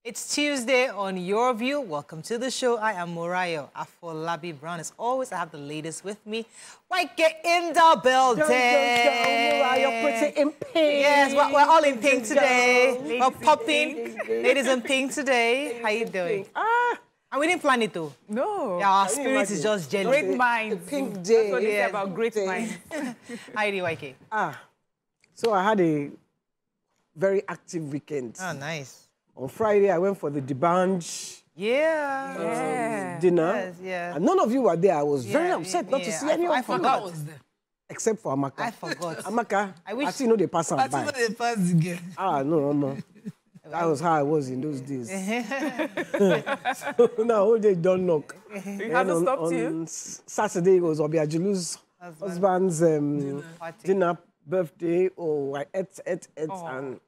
It's Tuesday on Your View. Welcome to the show. I am Morayo Afolabi Brown. As always, I have the ladies with me. Get in the building. Morayo, pretty in pink. Yes, we're all in pink today. We're popping. Ladies in pink today. How you doing? And we didn't plan it though. No. Yeah, our spirit is just jelly. Great minds. Pink day. That's what they say about great minds. How you doing, YK? So I had a very active weekend. Oh, nice. On Friday, I went for the debanch dinner. Yes, yeah. And none of you were there. I was very upset not to see any of you. I forgot. Except for Amaka. I forgot. Amaka, I wish. I still know they pass on by. I they pass again. No. That was how I was in those days. So now, whole day don't knock. You had to stop you? On Saturday, it was Obiajilu's husband's dinner birthday. Oh, I ate, and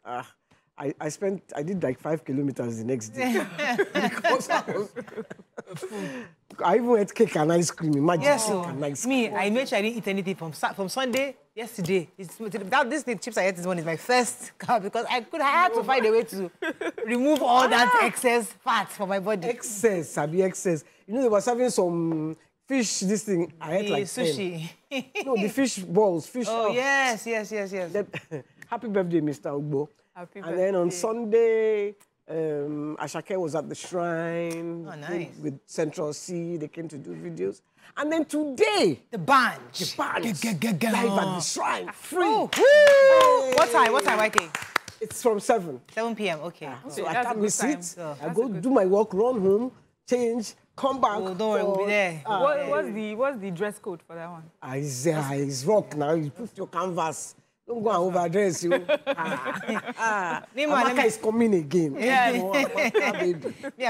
I did like 5 kilometers the next day. Because I even ate cake and ice cream. Imagine cake and ice cream. Me, I made sure I didn't eat anything from Sunday, yesterday. This chips I ate this one is my first car because I had to find a way to remove all that excess fat from my body. Excess. You know, they were serving some fish, this thing. I ate like sushi. 10. No, the fish balls. Oh, yes. Happy birthday, Mr. Ugbo. Happy and then on Sunday, Ashake was at the shrine. Oh, nice. With Central C. They came to do videos. And then today, the band. Live at the shrine. Free. Oh. Hey. What time, YK? It's from 7. 7 p.m. Okay. So I can't miss it. I go do my work, run home, change, come back. Oh, don't worry, we'll be there. What's the dress code for that one? It's rock now. You put your canvas. Don't go and overdress you. Amaka is coming again. Yeah. I'm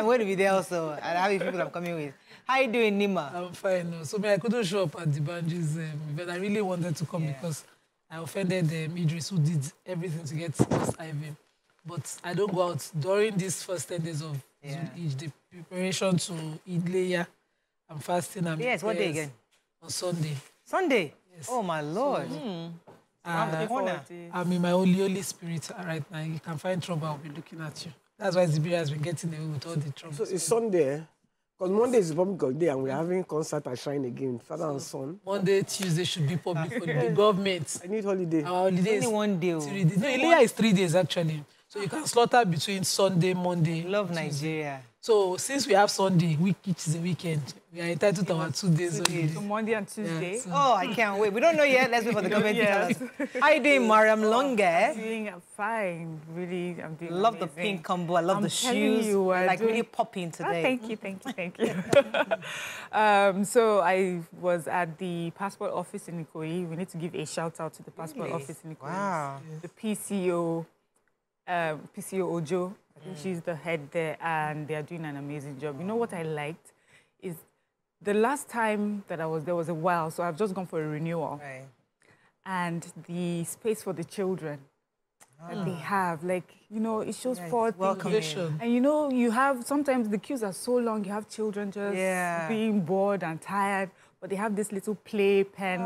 going to be there also. And how many people I'm coming with. How you doing, Nima? I'm fine. No. So I couldn't show up at the Banjis event. I really wanted to come because I offended Idris, who did everything to get us IV. But I don't go out during these first 10 days of Eid, the preparation to Eid Leya. I'm fasting. Yes, what day again? On Sunday. Sunday? Yes. Oh, my Lord. I'm in my Holy Spirit right now. You can find trouble, I'll be looking at you. That's why Zibiri has been getting away with all the trouble. So it's Sunday, because Monday is public holiday and we're having concert at Shrine again, father and son. Monday, Tuesday should be public holiday. The government. I need holiday. Our holiday is only 1 day. 3 days. No, Ilea is 3 days actually. So you can slaughter between Sunday, Monday. Love Tuesday. Nigeria. So since we have Sunday, which is the weekend, we are entitled to our 2 days. So Monday and Tuesday. Yeah, so. Oh, I can't wait. We don't know yet. Let's wait for the government to tell us. How you doing, Mariam Longe? I'm doing fine. Really, I'm doing Love amazing. the pink combo. I love the shoes. Like really popping today. Thank you. So I was at the passport office in Ikoyi. We need to give a shout out to the passport office in Ikoyi. Wow. The PCO Ojo. I think she's the head there, and they are doing an amazing job. You know what I liked is the last time that I was there was a while, so I've just gone for a renewal. Right. And the space for the children that they have, like, you know, it shows forth. Welcoming. And you know, you have, sometimes the queues are so long, you have children just being bored and tired, but they have this little play pen.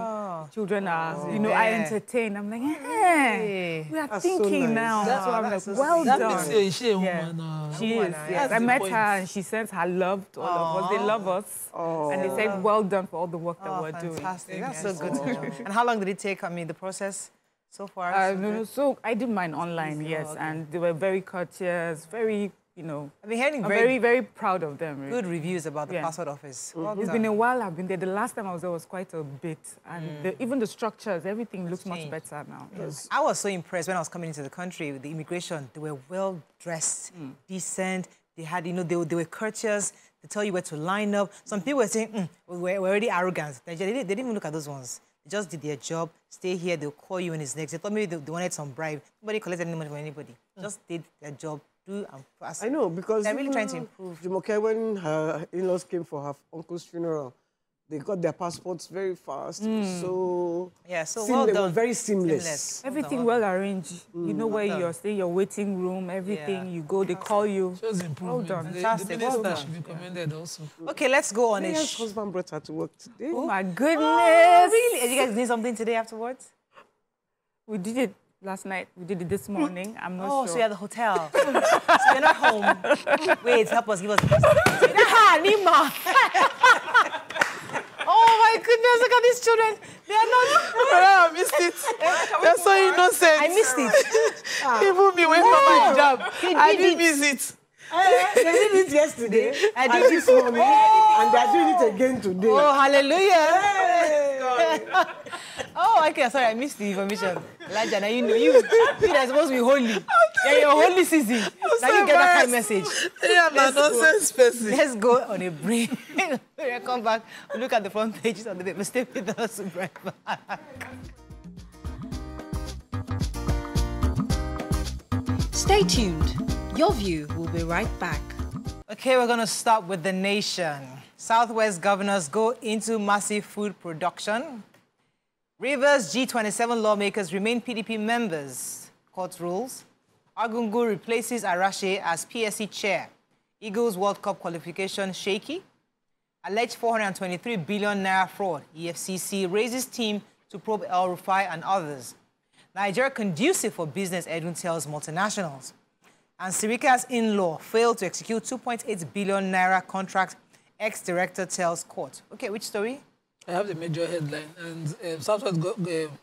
Children are, you know, are entertained. I'm like, we are thinking so now. That's what I'm like, well done. She a woman. She is, yes. I met her and she sends her love to all of us. They love us. And they said, well done for all the work that we're doing. Fantastic. That's so good to know. And how long did it take, I mean, the process so far? So I did mine online, yes. And they were very courteous, very, you know, I've been hearing very, very proud of them. Really. Good reviews about the passport office. Well it's been a while I've been there. The last time I was there was quite a bit. And even the structures, everything looks much better now. Yes. I was so impressed when I was coming into the country with the immigration. They were well-dressed, decent. They had, you know, they were courteous. They tell you where to line up. Some people were saying, we're already arrogant. They didn't even look at those ones. They just did their job, stay here, they'll call you when it's next. They thought maybe they wanted some bribe. Nobody collected any money from anybody. Just did their job. Do and pass. I know, because they're really trying to improve. Jumoke, when her in-laws came for her uncle's funeral, they got their passports very fast. So well done. They were very seamless. Everything well arranged. You know where you're staying, your waiting room, everything. You go, they call you. Shows improvement. Well done. Fantastic. The minister should be commended also. Okay, let's go on. His husband brought her to work today. Oh my goodness! Oh, really? Did you guys do something today afterwards? We did it. last night. We did it this morning. I'm not sure. Oh, so you're at the hotel. So you're not home. Wait, help us. Give us. Nima. Oh my goodness! Look at these children. They are not. I missed it. They're so innocent. I missed it. Even me went for my job. I didn't miss it. They did it yesterday. I did this morning, and they're doing it again today. Oh, hallelujah! Oh, okay. Sorry, I missed the information. Elijah, now you know you are supposed to be holy. Yeah, your holy season. Now you get that kind of message. Yeah, I'm a nonsense person. Let's go on a break. When we come back, we'll look at the front pages of the paper. Stay with us right back. Stay tuned. Your View will be right back. Okay, we're going to start with the nation. Southwest governors go into massive food production. Rivers G27 lawmakers remain PDP members. Court rules. Argungu replaces Arashe as PSC chair. Eagles World Cup qualification shaky. Alleged 423 billion naira fraud. EFCC raises team to probe El Rufai and others. Nigeria conducive for business, Edwin tells multinationals. And Sirika's in-law failed to execute 2.8 billion naira contract, ex-director tells court. Okay, which story? I have the major headline. And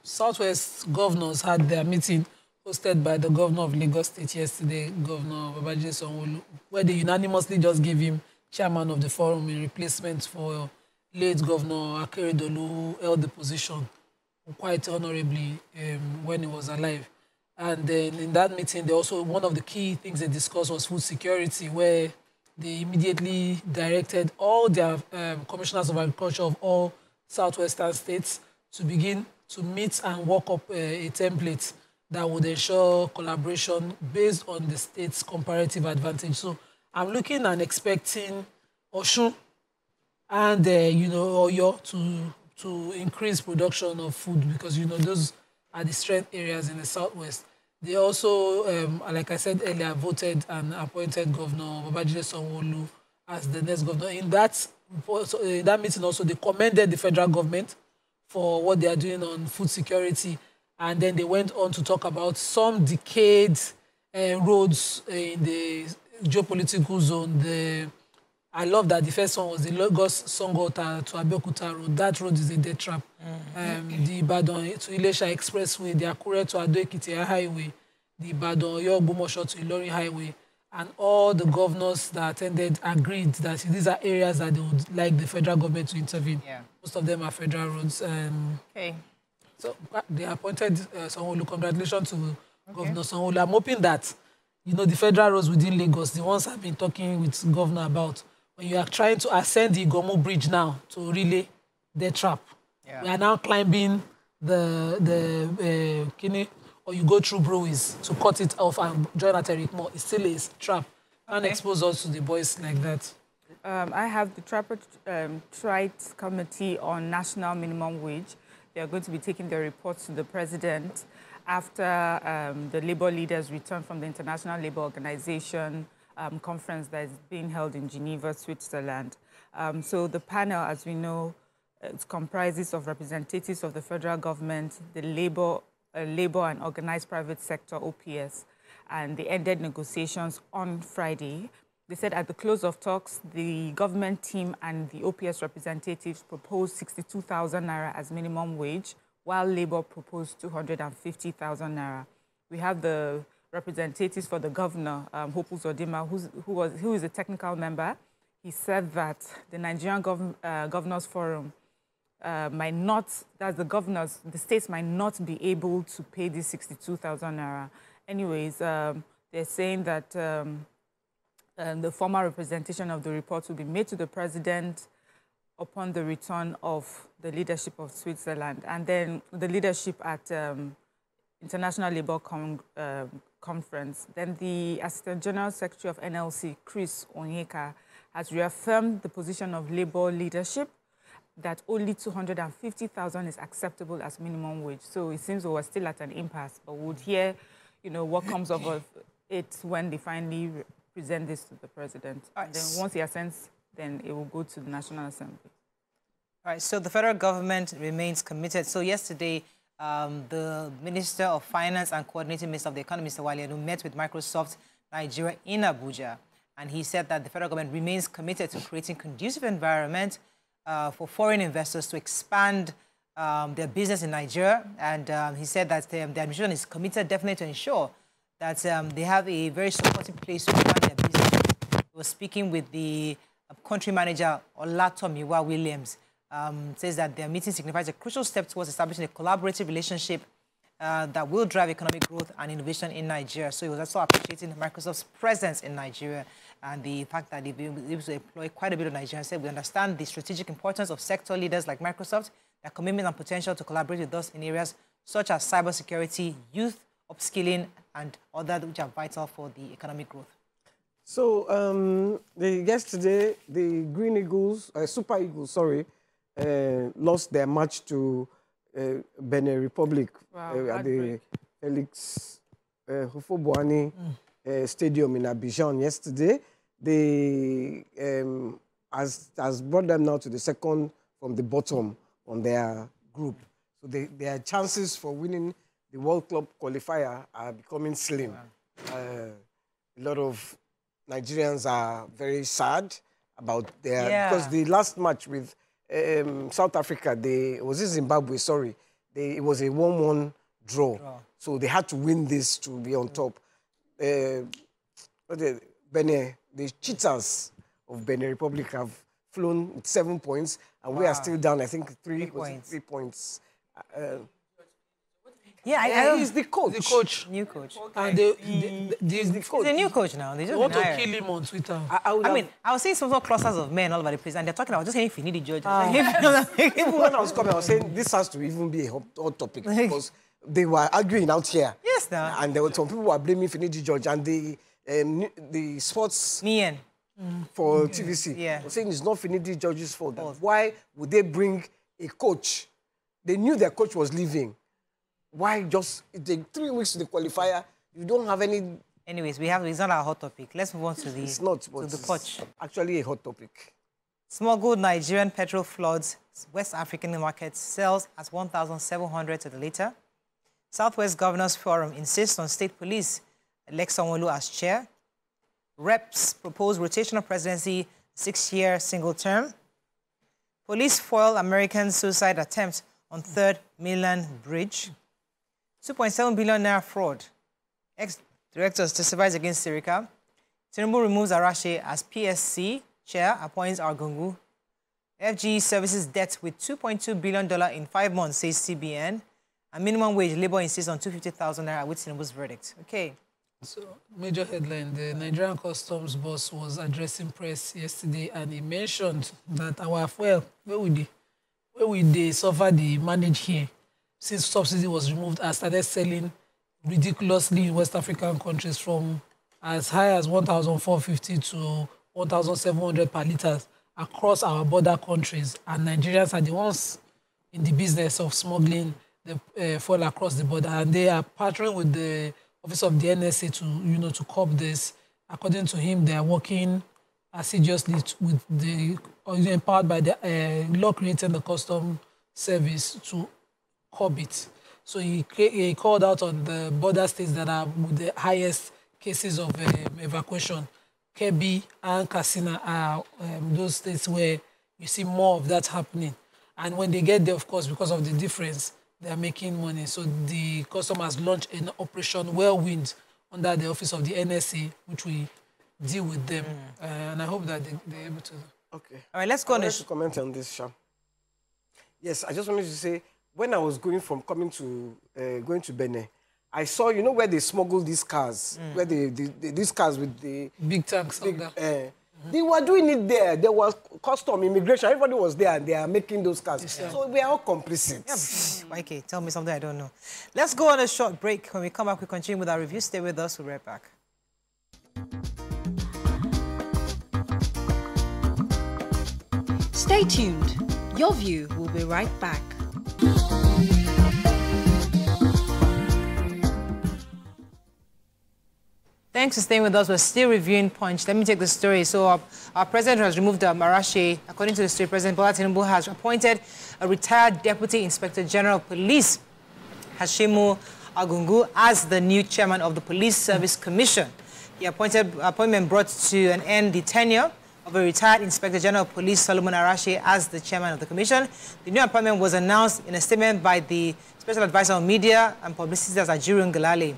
Southwest governors had their meeting hosted by the governor of Lagos State yesterday, Governor Babajide Sanwo-Olu, where they unanimously just gave him chairman of the forum in replacement for late Governor Akeredolu, who held the position quite honorably when he was alive. And then in that meeting, they also, one of the key things they discussed was food security, where they immediately directed all their commissioners of agriculture of all southwestern states to begin to meet and work up a template that would ensure collaboration based on the state's comparative advantage. So I'm looking and expecting Osun and, Oyo to increase production of food because, those are the strength areas in the southwest. They also, like I said earlier, voted and appointed Governor Babajide Sanwo-Olu as the next governor. In that meeting also, they commended the federal government for what they are doing on food security. And then they went on to talk about some decayed roads in the geopolitical zone. I love that the first one was the Lagos-Songota to Abeokuta road. That road is a death trap. The Ibadan to Ilesha Expressway, the Akure to Ado-Ekiti highway, the Ibadan-Oyo-Ogbomosho to Ilorin highway, and all the governors that attended agreed that these are areas that they would like the federal government to intervene. Yeah. Most of them are federal roads. Okay. So they appointed Sanwo-Olu. Congratulations to Governor Sanwo-Olu. I'm hoping that, the federal roads within Lagos, the ones I've been talking with Governor about, when you are trying to ascend the Igomu Bridge now to relay the trap, we are now climbing the Kini, or you go through Breweries to cut it off and join at Erikmo. It still is trap. And expose us to the boys like that. I have the Tripartite Committee on National Minimum Wage. They are going to be taking their reports to the president after the labor leaders return from the International Labour Organization conference that is being held in Geneva, Switzerland. So the panel, as we know, it comprises of representatives of the federal government, the labor and organized private sector, OPS, and they ended negotiations on Friday. They said at the close of talks, the government team and the OPS representatives proposed 62,000 naira as minimum wage, while Labour proposed 250,000 naira. We have the representatives for the governor, Hope Uzodimma, who is a technical member. He said that the Nigerian Governors Forum might not, that the states might not be able to pay this 62,000 naira. Anyways, they're saying that the formal representation of the report will be made to the president upon the return of the leadership of Switzerland, and then the leadership at International Labour Conference. Then the Assistant General Secretary of NLC, Chris Onyeka, has reaffirmed the position of Labour leadership that only 250,000 is acceptable as minimum wage. So it seems we're still at an impasse, but we'll hear, what comes of it when they finally present this to the president. And then once he assents, then it will go to the National Assembly. All right, so the federal government remains committed. So yesterday, the Minister of Finance and Coordinating Minister of the Economy, Mr. Wale, who met with Microsoft Nigeria in Abuja. And he said that the federal government remains committed to creating conducive environment for foreign investors to expand their business in Nigeria. And he said that the administration is committed definitely to ensure that they have a very supportive place to expand their business. He was speaking with the country manager, Olatomiwa Williams. Says that their meeting signifies a crucial step towards establishing a collaborative relationship that will drive economic growth and innovation in Nigeria. So he was also appreciating Microsoft's presence in Nigeria and the fact that they've been able to employ quite a bit of Nigerians. Said we understand the strategic importance of sector leaders like Microsoft, their commitment and potential to collaborate with us in areas such as cybersecurity, youth upskilling, and others which are vital for the economic growth. So yesterday, the Green Eagles, Super Eagles, sorry, lost their match to Benin Republic at the Felix Houphouët-Boigny Stadium in Abidjan yesterday. They has brought them now to the second from the bottom on their group. So their chances for winning the World Club qualifier are becoming slim. A lot of Nigerians are very sad about their because the last match with South Africa, was it Zimbabwe? Sorry, it was a 1-1 draw, so they had to win this to be on top. The cheaters of Benin Republic have flown with 7 points, and we are still down. I think 3 points. He's the coach. The coach. New coach. And he's the coach. He's a new coach now. They want to kill him on Twitter. I was seeing some clusters of men all over the place, and they're talking about just saying if you need a judge. Even when I was coming, I was saying this has to even be a hot topic because they were arguing out here. Yes, now. And there were some people who were blaming Finidi George and the sports for TVC were saying it's not Finidi George's fault. Why would they bring a coach? They knew their coach was leaving. Why just it take 3 weeks to the qualifier? You don't have any. Anyways, it's not our hot topic. Let's move on to the coach. Actually, a hot topic. Smuggled Nigerian petrol floods West African markets, sells at 1,700 to the liter. Southwest Governors Forum insists on state police elect Sanwo-Olu as chair. Reps propose rotational presidency, 6-year single term. Police foil American suicide attempt on 3rd mainland bridge. 2.7 billion naira fraud. Ex-directors testifies against Sirika. Tinubu removes Arashi as PSC chair, appoints Argungu. FG services debt with $2.2 billion in 5 months, says CBN. And minimum wage, Labour insists on 250,000 naira with Tinubu's verdict. Okay. So, major headline, the Nigerian customs boss was addressing press yesterday and he mentioned that our fuel, where we they suffer the manage here, since subsidy was removed, and started selling ridiculously in West African countries from as high as 1,450 to 1,700 per litre across our border countries. And Nigerians are the ones in the business of smuggling the fuel across the border. And they are partnering with the Office of the NSA to curb this. According to him, they are working assiduously with empowered by the law creating the custom service to curb it. So he called out on the border states that are with the highest cases of evacuation. Kebbi and Katsina are those states where you see more of that happening. And when they get there, of course, because of the difference, they are making money. So the custom has launched an operation Whirlwind under the Office of the NSA, which we deal with them. And I hope that they're able to. Okay. All right, let's go on to comment on this, Sham. Yes, I just wanted to say, when I was going to Benin, I saw, where they smuggle these cars, where these cars with the big tanks. They were doing it there. There was custom, immigration. Everybody was there, and they are making those cars. Yes, so we are all complicit. Yep. Okay, tell me something I don't know. Let's go on a short break. When we come back, we continue with our review. Stay with us. We'll be right back. Stay tuned. Your View will be right back. Thanks for staying with us. We're still reviewing Punch. Let me take the story. So our president has removed Arashi. According to the story, President Bola Tinubu has appointed a retired Deputy Inspector General of Police Hashimu Agungu as the new chairman of the Police Service Commission. The appointment brought to an end the tenure of a retired Inspector General of Police Solomon Arashi as the chairman of the commission. The new appointment was announced in a statement by the Special Advisor on Media and Publicity, Nigerian Galali.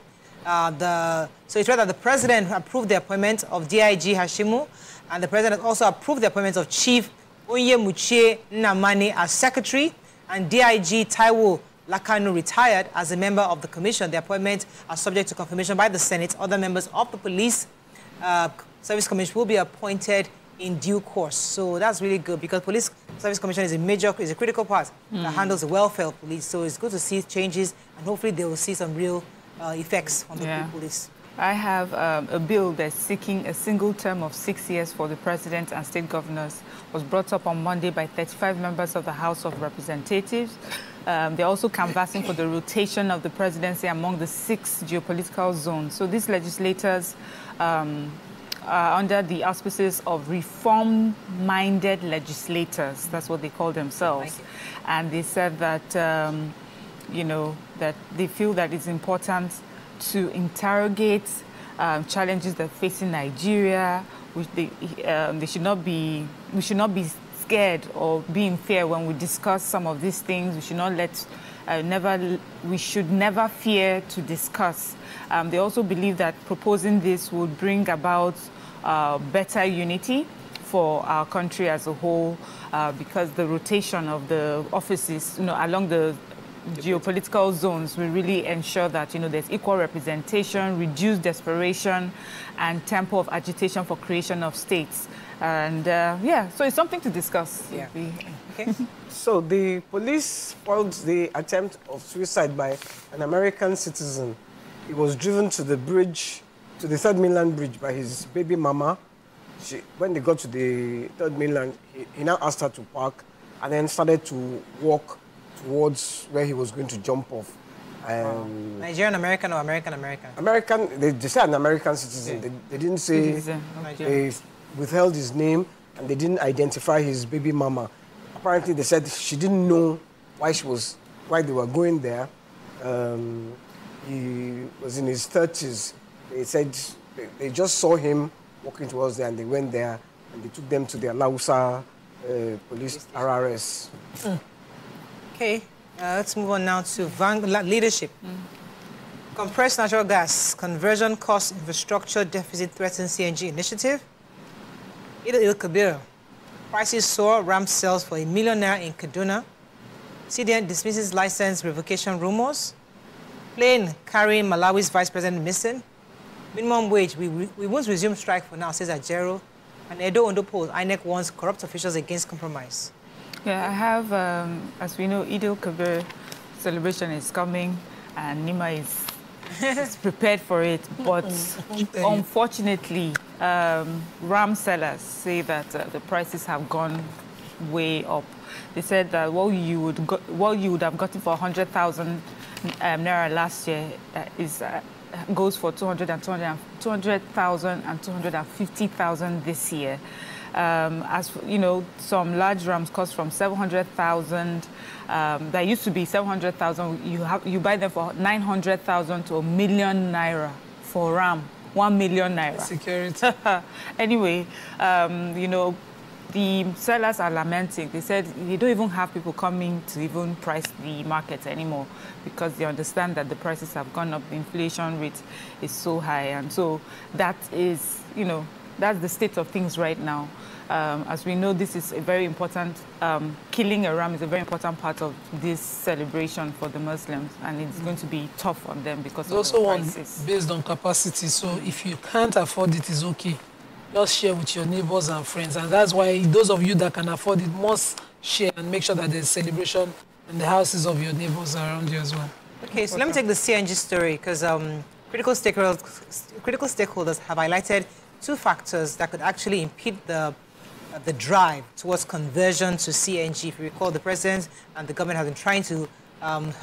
So it's read that the president approved the appointment of DIG Hashimu, and the president also approved the appointment of Chief Onyemuchie Nnamani as secretary, and DIG Taiwo Lakanu retired as a member of the commission. The appointments are subject to confirmation by the Senate. Other members of the Police Service Commission will be appointed in due course. So that's really good, because Police Service Commission is a critical part that handles the welfare of police. So it's good to see changes, and hopefully they will see some real effects on the police. I have a bill that's seeking a single term of 6 years for the president and state governors. Was brought up on Monday by 35 members of the House of Representatives. They're also canvassing for the rotation of the presidency among the 6 geopolitical zones. So these legislators are under the auspices of reform-minded legislators. That's what they call themselves. And they said that, you know, that they feel that it's important to interrogate challenges that face in Nigeria, which we should not be scared or be in fear when we discuss some of these things. We should not we should never fear to discuss. They also believe that proposing this would bring about better unity for our country as a whole, because the rotation of the offices, you know, along the geopolitical zones will really ensure that, you know, there's equal representation, reduced desperation, and tempo of agitation for creation of states. And yeah, so it's something to discuss. Yeah. Okay. So the police foiled the attempt of suicide by an American citizen. He was driven to the bridge, to the Third Mainland Bridge, by his baby mama. When they got to the Third Mainland, he now asked her to park, and then started to walk towards where he was going to jump off. Nigerian American or American American? American. They said an American citizen. Yeah. They didn't say. They withheld his name, and they didn't identify his baby mama. Apparently, they said she didn't know why they were going there. He was in his 30s. They said they just saw him walking towards there, and they went there, and they took them to the Lausa police RRS. Okay, let's move on now to leadership. Compressed natural gas, conversion cost infrastructure deficit threatens CNG initiative. Il Kabir, prices soar, RAM sells for $1 million in Kaduna. CDN dismisses license revocation rumors. Plane carrying Malawi's vice president missing. Minimum wage, we won't resume strike for now, says Ajero. And Edo Ondo polls, INEC warns corrupt officials against compromise. Yeah, I have, as we know, Eid al-Kabir celebration is coming, and Nima is prepared for it. But unfortunately, RAM sellers say that the prices have gone way up. They said that what you would have gotten for 100,000 naira last year goes for 200,000 and 250,000 this year. As you know, some large rams cost from 700,000. That used to be 700,000. You buy them for 900,000 to $1 million naira for ram. 1 million naira. Security. Anyway, you know, the sellers are lamenting. They said they don't even have people coming to even price the market anymore, because they understand that the prices have gone up. The inflation rate is so high, and so that is, you know, that's the state of things right now. As we know, this is a very important, killing a ram is a very important part of this celebration for the Muslims, and it's going to be tough on them because of the prices. Based on capacity, so if you can't afford it, it's okay. Just share with your neighbors and friends, and that's why those of you that can afford it must share and make sure that there's celebration in the houses of your neighbors around you as well. Okay, so let me take the CNG story, because critical stakeholders have highlighted 2 factors that could actually impede the drive towards conversion to CNG. If you recall, the president and the government have been trying to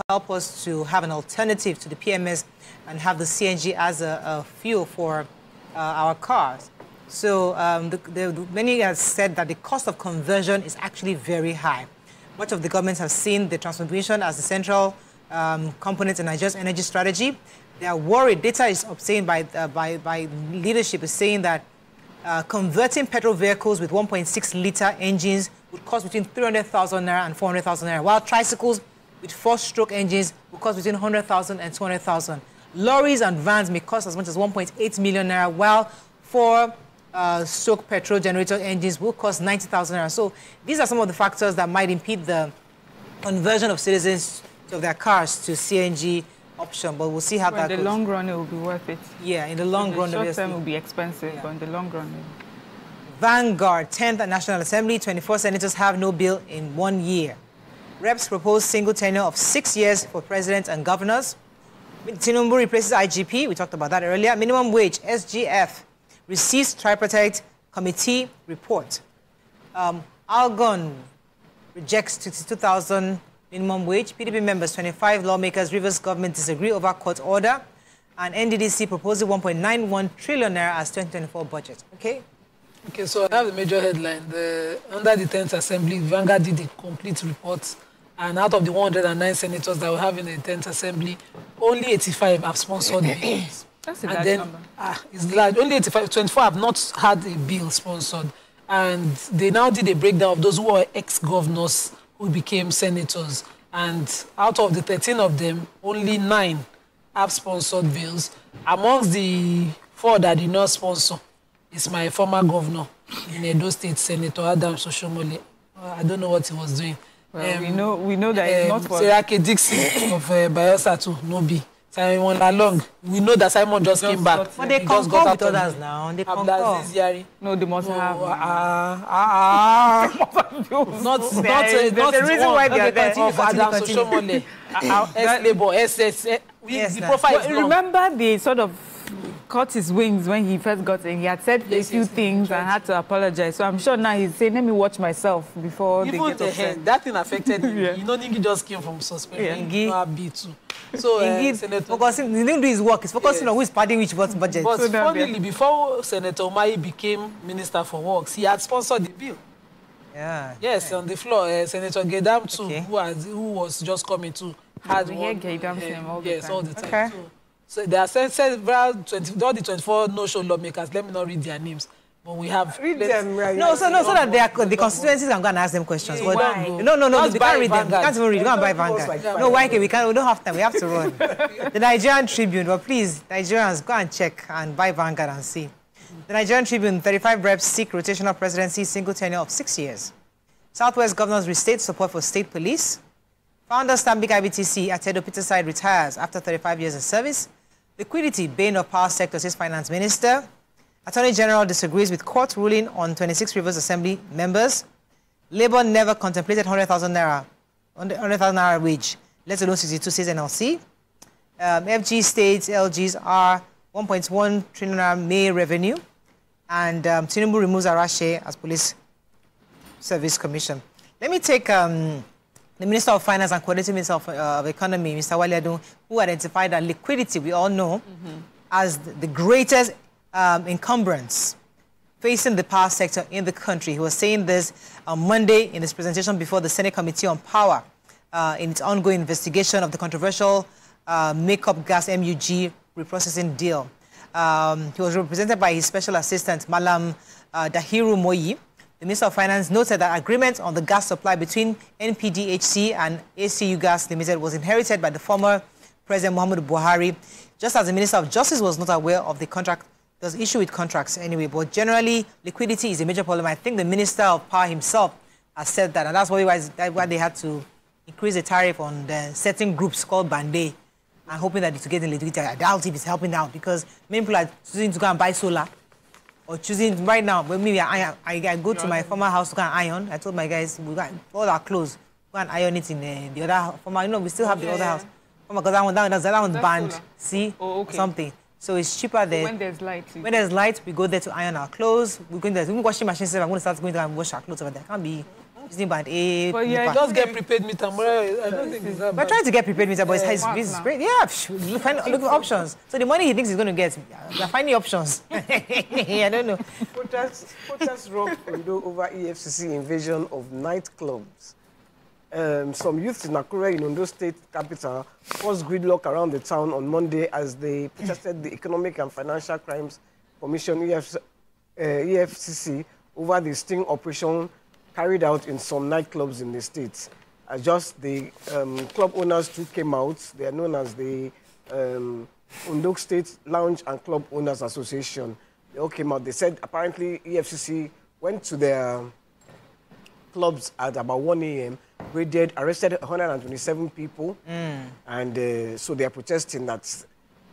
help us to have an alternative to the PMS and have the CNG as a fuel for our cars. So many have said that the cost of conversion is actually very high. Much of the governments have seen the transformation as the central components in Nigeria's energy strategy. They are worried. Data is obtained by leadership is saying that converting petrol vehicles with 1.6-litre engines would cost between 300,000 naira and 400,000 naira, while tricycles with 4-stroke engines would cost between 100,000 and 200,000. Lorries and vans may cost as much as 1.8 million naira, while 4-stroke petrol generator engines will cost 90,000 naira. So these are some of the factors that might impede the conversion of citizens of their cars to CNG option, but we'll see how that goes. In the long run, it will be worth it. Yeah, in the long run, short term will be expensive, but in the long run, Vanguard, 10th National Assembly, 24 senators have no bill in 1 year. Reps propose single tenure of 6 years for presidents and governors. Tinubu replaces IGP. We talked about that earlier. Minimum wage, SGF, receives tripartite committee report. Algon rejects 62,000 minimum wage. PDP members, 25 lawmakers, Rivers government disagree over court order. And NDDC proposes 1.91 trillion naira as 2024 budget. Okay? Okay, so I have the major headline. Under the 10th Assembly, Vanguard did a complete report. And out of the 109 senators that we have in the 10th Assembly, only 85 have sponsored bills. That's a large number. It's large. Only 85, 24 have not had a bill sponsored. And they now did a breakdown of those who were ex-governors who became senators. And out of the 13 of them, only 9 have sponsored bills. Amongst the 4 that did not sponsor is my former governor in Edo State, Senator Adam Soshomole. I don't know what he was doing. Well, we know that it's not for... Serake Dixon of Bayelsa too, no be. Simon Lalong. We know that Simon just came back. But they concur with others now. They concur. No, they must have. Not the reason why they are there. Of Adam Soshomole. Ex-Labour, SS. The profile is long. Remember the sort of caught his wings when he first got in. He had said a few things and had to apologize. So I'm sure now he's saying, let me watch myself before they get upset. That thing affected him. You know, Ningi just came from suspension. Ingi. Too. So, Senator, he didn't do his work. He's focusing on who is padding which budget. But funnily, before Senator Umahi became Minister for Works, he had sponsored the bill. Yeah. Yes, on the floor, Senator Gedam too, who was just coming to had one. Gedam's name all the time. All the time. Okay. So there are several all the 24 no-show lawmakers. Let me not read their names. But we have read them, right? So that the constituencies can go and ask them questions. No, they can't read them. We can't even read. We can't buy Vanguard. No, why can't we? We don't have time. We have to run. The Nigerian Tribune, but please, Nigerians, go and check and buy Vanguard and see. The Nigerian Tribune, 35 reps seek rotational presidency, single tenure of 6 years. Southwest governors restate support for state police. Founder Stanbic IBTC at Edo Peterside retires after 35 years of service. Liquidity, bane of power sector, says Finance Minister. Attorney General disagrees with court ruling on 26 Rivers Assembly members. Labour never contemplated 100,000 naira wage, let alone 62, says NLC. FG states LGs are 1.1 trillion naira May revenue. And Tinubu removes Arashe as Police Service Commission. Let me take the Minister of Finance and Coordinating Minister of Economy, Mr. Wale Adun, who identified that liquidity, we all know, as the greatest encumbrance facing the power sector in the country. He was saying this on Monday in his presentation before the Senate Committee on Power in its ongoing investigation of the controversial makeup gas MUG reprocessing deal. He was represented by his special assistant, Malam Dahiru Moyi. The Minister of Finance noted that agreement on the gas supply between NPDHC and ACU Gas Limited was inherited by the former President Muhammadu Buhari, just as the Minister of Justice was not aware of the contract. There's issue with contracts anyway, but generally, liquidity is a major problem. I think the Minister of Power himself has said that, and that's why they had to increase the tariff on the certain groups called Bande, and hoping that it's to get the liquidity. I doubt if it's helping out, because many people are choosing to go and buy solar, or choosing right now, when maybe I go to my former house to go and iron. I told my guys, we got all our clothes, go and iron it in the other former, we still have the other house. Because that one's banned, solar. See, something. So it's cheaper there. When there's light. When there's light, we go there to iron our clothes. We're going there. We're washing machines. I'm going to start going there and wash our clothes over there. Can't be using band A. But yeah, just get prepaid meter. I don't think it's that bad. We're trying to get prepaid meter, but it's great. Yeah, look for options. So the money he thinks he's going to get, we're finding options. I don't know. Protest rock over EFCC invasion of nightclubs. some youths in Akure, in Ondo State capital, caused gridlock around the town on Monday as they protested the Economic and Financial Crimes Commission, EFCC, over the sting operation carried out in some nightclubs in the state. Just the club owners too came out. They are known as the Ondo State Lounge and Club Owners Association. They all came out. They said apparently EFCC went to their clubs at about 1 a.m., raided, arrested 127 people, and so they are protesting that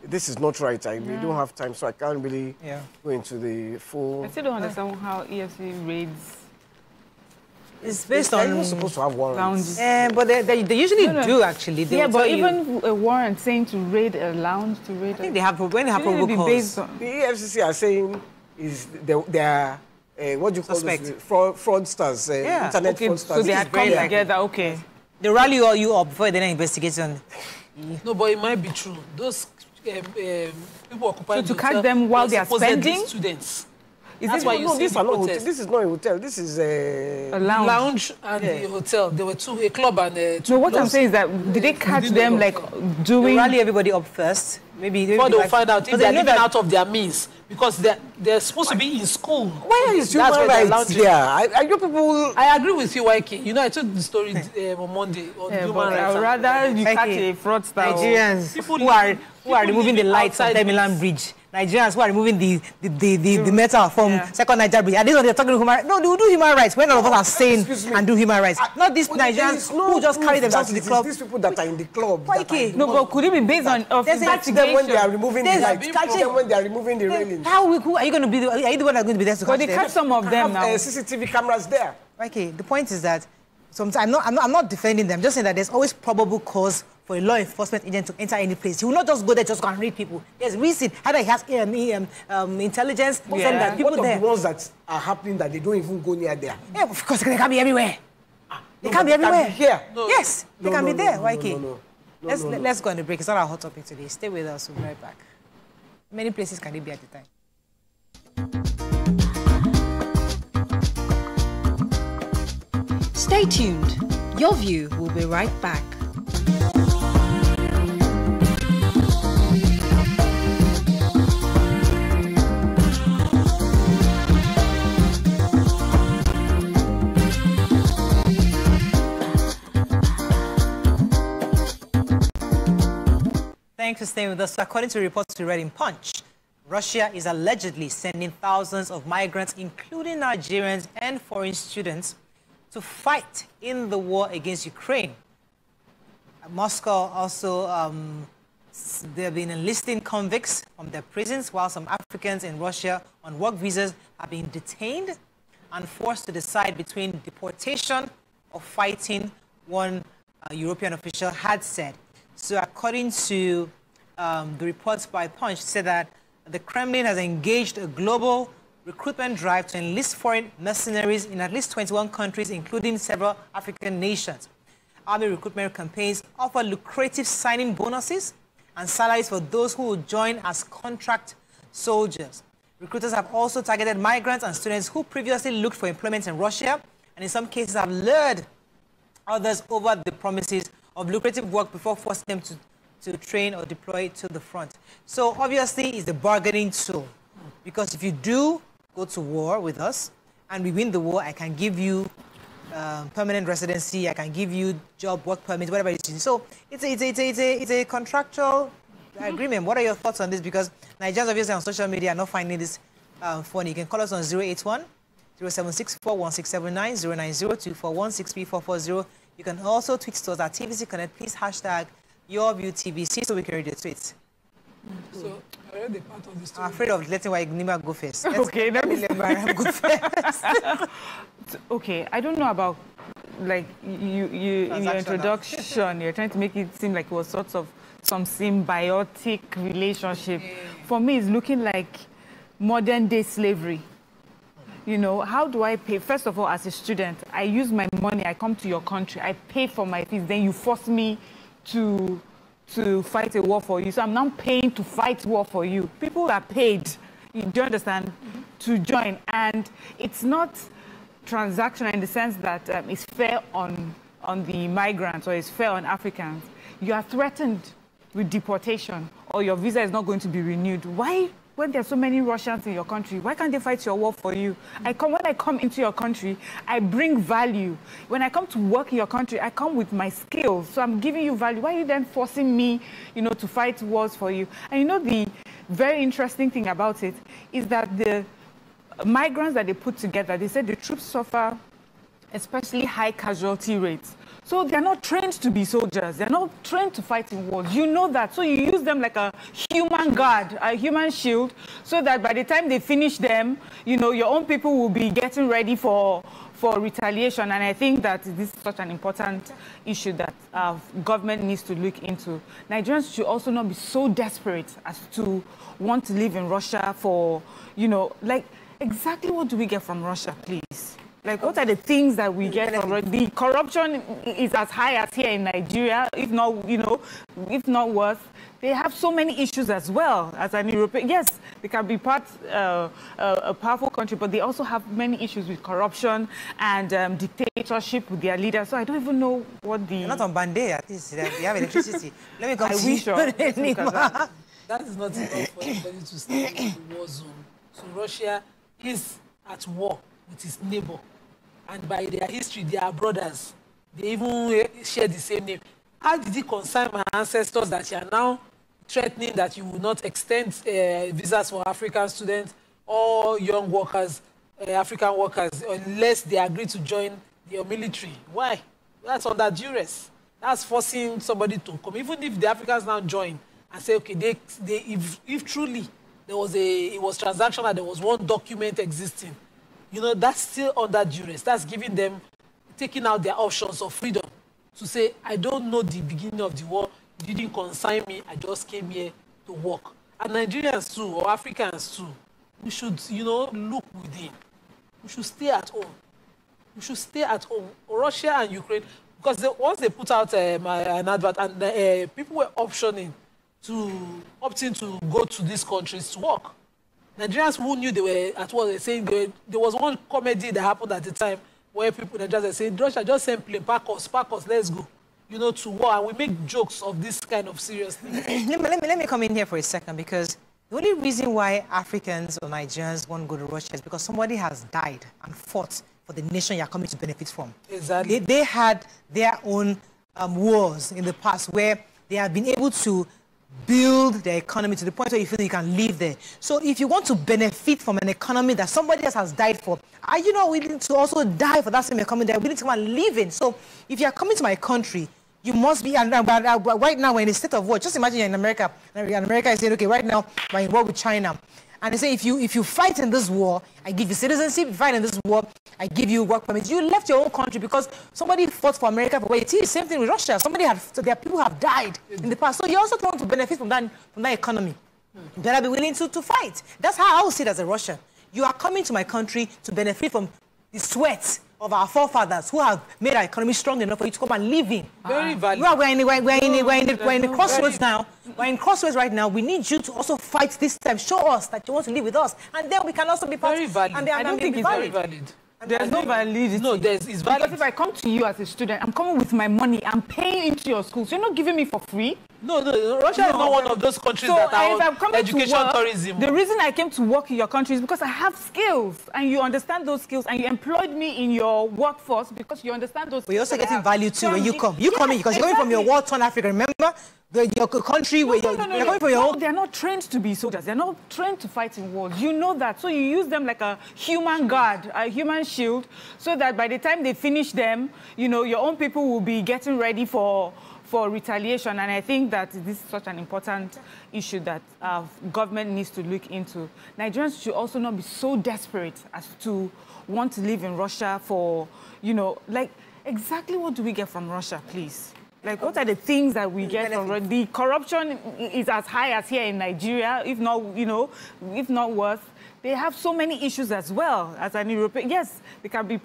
this is not right. We don't have time, so I can't really go into the full... I still don't understand how EFCC raids... It's based on... They're supposed to have warrants. But they usually do, actually. They but even a warrant saying to raid a lounge, to raid... I think they have, when they have probable cause. The EFCC are saying is they are... what do you call this? Fraudsters, internet fraudsters. So they had come together, okay. They rally all you up before the investigation. No, but it might be true. Those people occupying to catch them while they are spending? Students. That's why you see this is not a hotel. This is a lounge. Lounge and the hotel. There were two, a club and two. No, what I'm saying is that did they catch them like doing? They rally everybody up first. Maybe before they'll find out if they're living out of their means, because they're supposed to be in school. Why is human rights here? Are you people? I agree with you, YK. You know, I told the story on Monday on human rights. I would rather you catch a fraudster. Nigerians who are removing the lights of Milan Bridge. Nigerians who are removing the metal from Second Niger Bridge. And this is what they're talking human rights. No, they will do human rights when all of us are sane and do human rights. Not these Nigerians who just carry themselves to the club. These people that are in the club. No, but could it be based on catch them when they are removing the lights? Catch them when they are removing the railings. Who are you going to be? Are you the one that's going to be there to catch them? But they catch some of them now. CCTV cameras there. Okay, the point is that sometimes I'm not defending them. Just saying that there's always probable cause for a law enforcement agent to enter any place. He will not just go there just go and read people. There's reason. Either he has intelligence, that people there. What of the ones that are happening that they don't even go near there? Yeah, of course, they can be everywhere. They can be everywhere. Can be here. No. Yes, they can be there. Let's go on the break. It's not our hot topic today. Stay with us. We'll be right back. Many places can they be at the time? Stay tuned. Your View will be right back. Thanks for staying with us. So according to reports we read in Punch, Russia is allegedly sending thousands of migrants, including Nigerians and foreign students, to fight in the war against Ukraine. Moscow also, they've been enlisting convicts from their prisons, while some Africans in Russia on work visas are being detained and forced to decide between deportation or fighting, one European official had said. So according to the reports by Punch, said that the Kremlin has engaged a global recruitment drive to enlist foreign mercenaries in at least 21 countries, including several African nations. Army recruitment campaigns offer lucrative signing bonuses and salaries for those who will join as contract soldiers. Recruiters have also targeted migrants and students who previously looked for employment in Russia, and in some cases have lured others over the promises of lucrative work before forcing them to train or deploy to the front. So obviously it's the bargaining tool, because if you do go to war with us and we win the war, I can give you permanent residency, I can give you job, work permit, whatever it is. So it's a contractual agreement. What are your thoughts on this? Because Nigerians obviously on social media are not finding this funny. You can call us on 081 0764 1679 0902 4163440. You can also tweet to us at TVC Connect. Please hashtag YourViewTVC so we can read your tweets. So I read the part of the story. I'm afraid of letting Nima go first. Okay, let me go first. Okay, I don't know about, like, you in your introduction, you're trying to make it seem like it was sort of some symbiotic relationship. For me, it's looking like modern-day slavery. You know, how do I pay? First of all, as a student, I use my money, I come to your country, I pay for my fees, then you force me to fight a war for you. So I'm now paying to fight war for you. People are paid, do you understand, to join. And it's not transactional in the sense that it's fair on on the migrants or is fair on Africans, you are threatened with deportation or your visa is not going to be renewed. Why, when there are so many Russians in your country, why can't they fight your war for you? When I come into your country, I bring value. When I come to work in your country, I come with my skills. So I'm giving you value. Why are you then forcing me, to fight wars for you? And the very interesting thing about it is that the migrants that they put together, they said the troops suffer especially high casualty rates. So they're not trained to be soldiers. They're not trained to fight in wars. You know that. So you use them like a human guard, a human shield, so that by the time they finish them, your own people will be getting ready for retaliation. And I think that this is such an important issue that government needs to look into. Nigerians should also not be so desperate as to want to live in Russia for, exactly what do we get from Russia, please? Like, what are the things that we get from Russia? The corruption is as high as here in Nigeria, if not, if not worse. They have so many issues as well as an European. Yes, they can be a powerful country, but they also have many issues with corruption and dictatorship with their leaders. So I don't even know what the... They're not on Band-Aid, at least. They have electricity. Let me come I see wish that is not enough for anybody to stay in the war zone. So Russia is at war with its neighbor. And by their history, they are brothers. They even share the same name. How did it concern my ancestors that you are now threatening that you will not extend visas for African students or young workers, African workers, unless they agree to join your military? Why? That's under duress. That's forcing somebody to come. Even if the Africans now join and say, okay, if truly it was transactional, there was one document existing, that's still under duress. That's giving them, taking out their options of freedom to say, I don't know the beginning of the war, it didn't concern me, I just came here to work. And Nigerians too, or Africans too, we should, look within. We should stay at home. We should stay at home. Russia and Ukraine, because once they put out an advert and people were opting to go to these countries to work. Nigerians who knew they were at war, they were saying there was one comedy that happened at the time where people in Nigeria were saying, Russia, just send plane, pack us, let's go, to war. And we make jokes of this kind of serious thing. let me come in here for a second, because the only reason why Africans or Nigerians want to go to Russia is because somebody has died and fought for the nation you're coming to benefit from. Exactly. They had their own wars in the past where they have been able to build the economy to the point where you feel you can live there. So if you want to benefit from an economy that somebody else has died for, are you not willing to also die for that same economy that you're willing to come and live in? So if you are coming to my country, you must be, and right now we're in a state of war. Just imagine you're in America, and America is saying, okay, right now we're in war with China. And they say, if you fight in this war, I give you citizenship. If you fight in this war, I give you work permits. You left your own country because somebody fought for America for it is. Same thing with Russia. There are people who have died in the past. So you also want to benefit from that economy. You better be willing to fight. That's how I would see it as a Russian. You are coming to my country to benefit from the sweat of our forefathers who have made our economy strong enough for you to come and live in. Very valid. We're in the crossroads now. We're in crossroads right now. We need you to also fight this time. Show us that you want to live with us. And then we can also be part. Very valid. I don't think it's very valid. There's no validity. No, it's valid. Because if I come to you as a student, I'm coming with my money. I'm paying into your schools. You're not giving me for free. No, Russia is not one of those countries that are on education tourism. The reason I came to work in your country is because I have skills, and you understand those skills, and you employed me in your workforce because you understand those skills. But you're also getting value too when you come. You come in because you're coming from your war-torn Africa. Remember, your country where you're coming from your own. They're not trained to be soldiers. They're not trained to fight in wars. You know that. So you use them like a human guard, a human shield, so that by the time they finish them, your own people will be getting ready for retaliation. And I think that this is such an important issue that government needs to look into. Nigerians should also not be so desperate as to want to live in Russia for, exactly what do we get from Russia, please? Like, what are the things that we get from Russia? The corruption is as high as here in Nigeria, if not, if not worse. They have so many issues as well as an European. Yes, they can be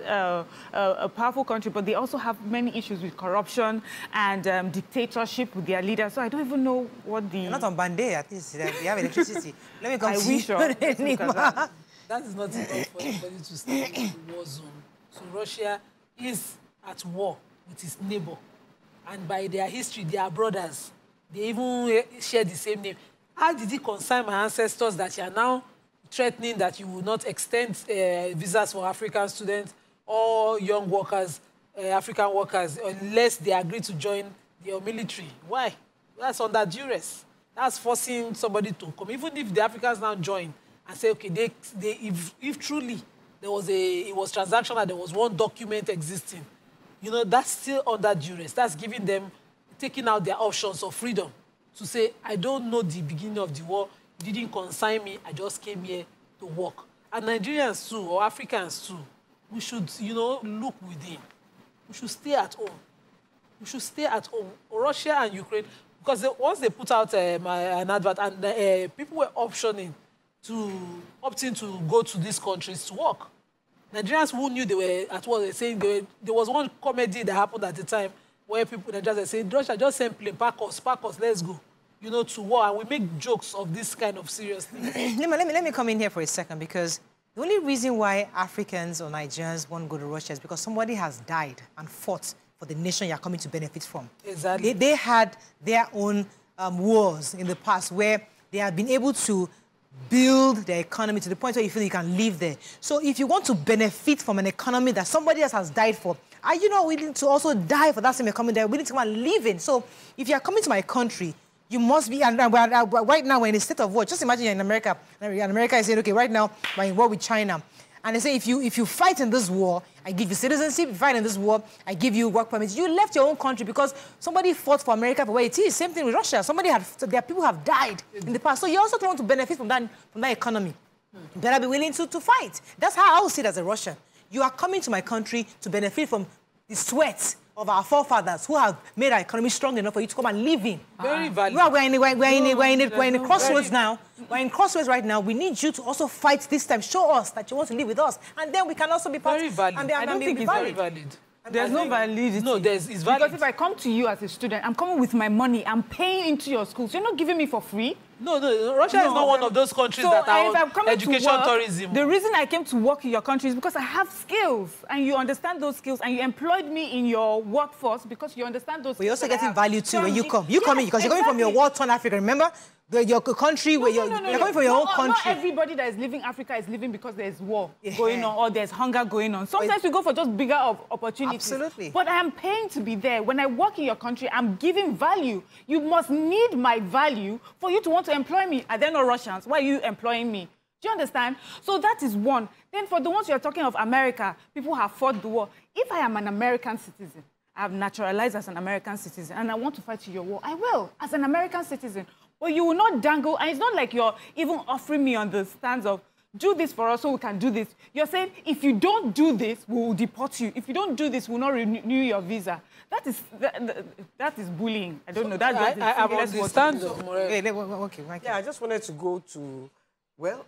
a powerful country, but they also have many issues with corruption and dictatorship with their leaders. So I don't even know what the... They're not on Band-Aid, at least. They have electricity. Let me come see. That is not enough for anybody to stay in the war zone. So Russia is at war with his neighbor. And by their history, they are brothers. They even share the same name. How did he consign my ancestors that you are now threatening that you will not extend visas for African students or young workers, African workers, unless they agree to join your military? Why? That's under duress. That's forcing somebody to come. Even if the Africans now join and say, okay, if truly there was it was transactional, there was one document existing, you know, that's still under duress. That's giving them, taking out their options of freedom to say, I don't know the beginning of the war, you didn't consign me, I just came here to work. And Nigerians too, or Africans too, we should, you know, look within. We should stay at home. We should stay at home. Russia and Ukraine, because once they put out an advert and people were opting to go to these countries to work. Nigerians who knew they were at war, they were saying there was one comedy that happened at the time where Nigerians were saying, Russia, just send plane, pack us, let's go, you know, to war. And we make jokes of this kind of serious thing. let me come in here for a second, because the only reason why Africans or Nigerians won't go to Russia is because somebody has died and fought for the nation you're coming to benefit from. Exactly. They had their own wars in the past where they have been able to build their economy to the point where you feel you can live there. So if you want to benefit from an economy that somebody else has died for, are you not willing to also die for that same economy that you're willing to come and live in? So if you're coming to my country, you must be, and right now we're in a state of war. Just imagine you're in America, and America is saying, okay, right now we're in war with China. And they say, if you fight in this war, I give you citizenship. If you fight in this war, I give you work permits. You left your own country because somebody fought for America for where it is. Same thing with Russia. Their people have died in the past. So you also want to benefit from that economy. You better be willing to fight. That's how I would see it as a Russian. You are coming to my country to benefit from the sweat of our forefathers who have made our economy strong enough for you to come and live in. Very valid. We're in a crossroads now. We're in crossroads right now. We need you to also fight this time. Show us that you want to live with us. And then we can also be part very valid. I don't think it's very valid. There's no validity. No, it's valid. Because if I come to you as a student, I'm coming with my money. I'm paying into your schools. You're not giving me for free. No, Russia is not one of those countries that are on education tourism. The reason I came to work in your country is because I have skills, and you understand those skills, and you employed me in your workforce because you understand those skills. But you're also getting value too when you come. You come in because you're coming from your war-torn Africa. Remember? Your country where you're coming from your own country. Not everybody that is leaving Africa is living because there's war going on or there's hunger going on. Sometimes we go for just bigger opportunities. Absolutely. But I am paying to be there. When I work in your country, I'm giving value. You must need my value for you to want to employ me. Are there no Russians? Why are you employing me? Do you understand? So that is one. Then for the ones you're talking of America, people have fought the war. If I am an American citizen, I have naturalized as an American citizen, and I want to fight your war, I will, as an American citizen. But you will not dangle, and it's not like you're even offering me on the stands of, do this for us so we can do this. You're saying, if you don't do this, we will deport you. If you don't do this, we will not renew your visa. That is bullying. I don't know. I understand. Yeah, I just wanted to go to, well,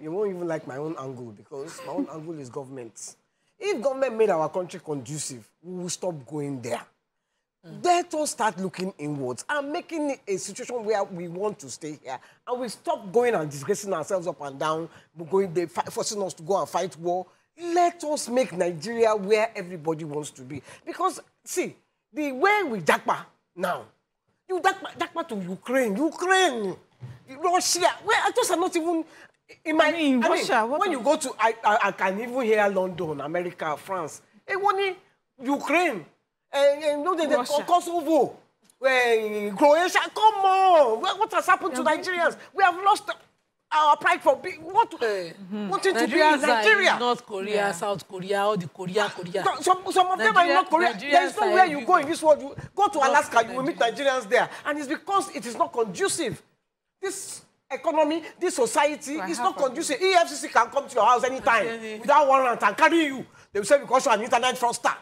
you won't even like my own angle, because my own angle is government. If government made our country conducive, we will stop going there. Let us start looking inwards and making it a situation where we want to stay here, and we stop going and disgracing ourselves up and down, forcing us to go and fight war. Let us make Nigeria where everybody wants to be. Because, see, the way we jackpot now, you jackpot to Ukraine, Russia, where I just are not even... Russia, when you go to, I can even hear London, America, France, only Ukraine, Kosovo, Croatia, come on! What has happened to Nigerians? We have lost our pride for wanting to be in Nigeria. North Korea, South Korea, or the Korea. Some of them are in North Korea. There is nowhere you go in this world. You go to Alaska, you will meet Nigerians there. And it's because it is not conducive. This economy, this society is not conducive. EFCC can come to your house anytime without warrant and carry you. They will say because you're an internet fraudster.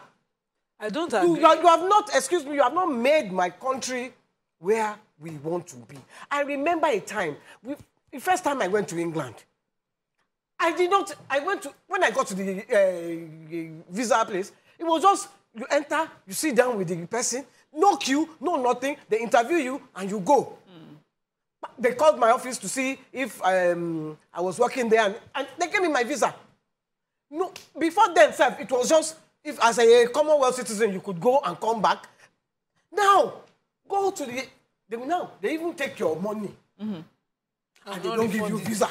I don't agree. You have not, excuse me, you have not made my country where we want to be. I remember a time, the first time I went to England, when I got to the visa place, it was just, you enter, you sit down with the person, no queue, no nothing, they interview you, and you go. They called my office to see if I was working there, and they gave me my visa. No, before then, sir, it was just, if as a Commonwealth citizen you could go and come back, now go to they even take your money and they don't give you visa.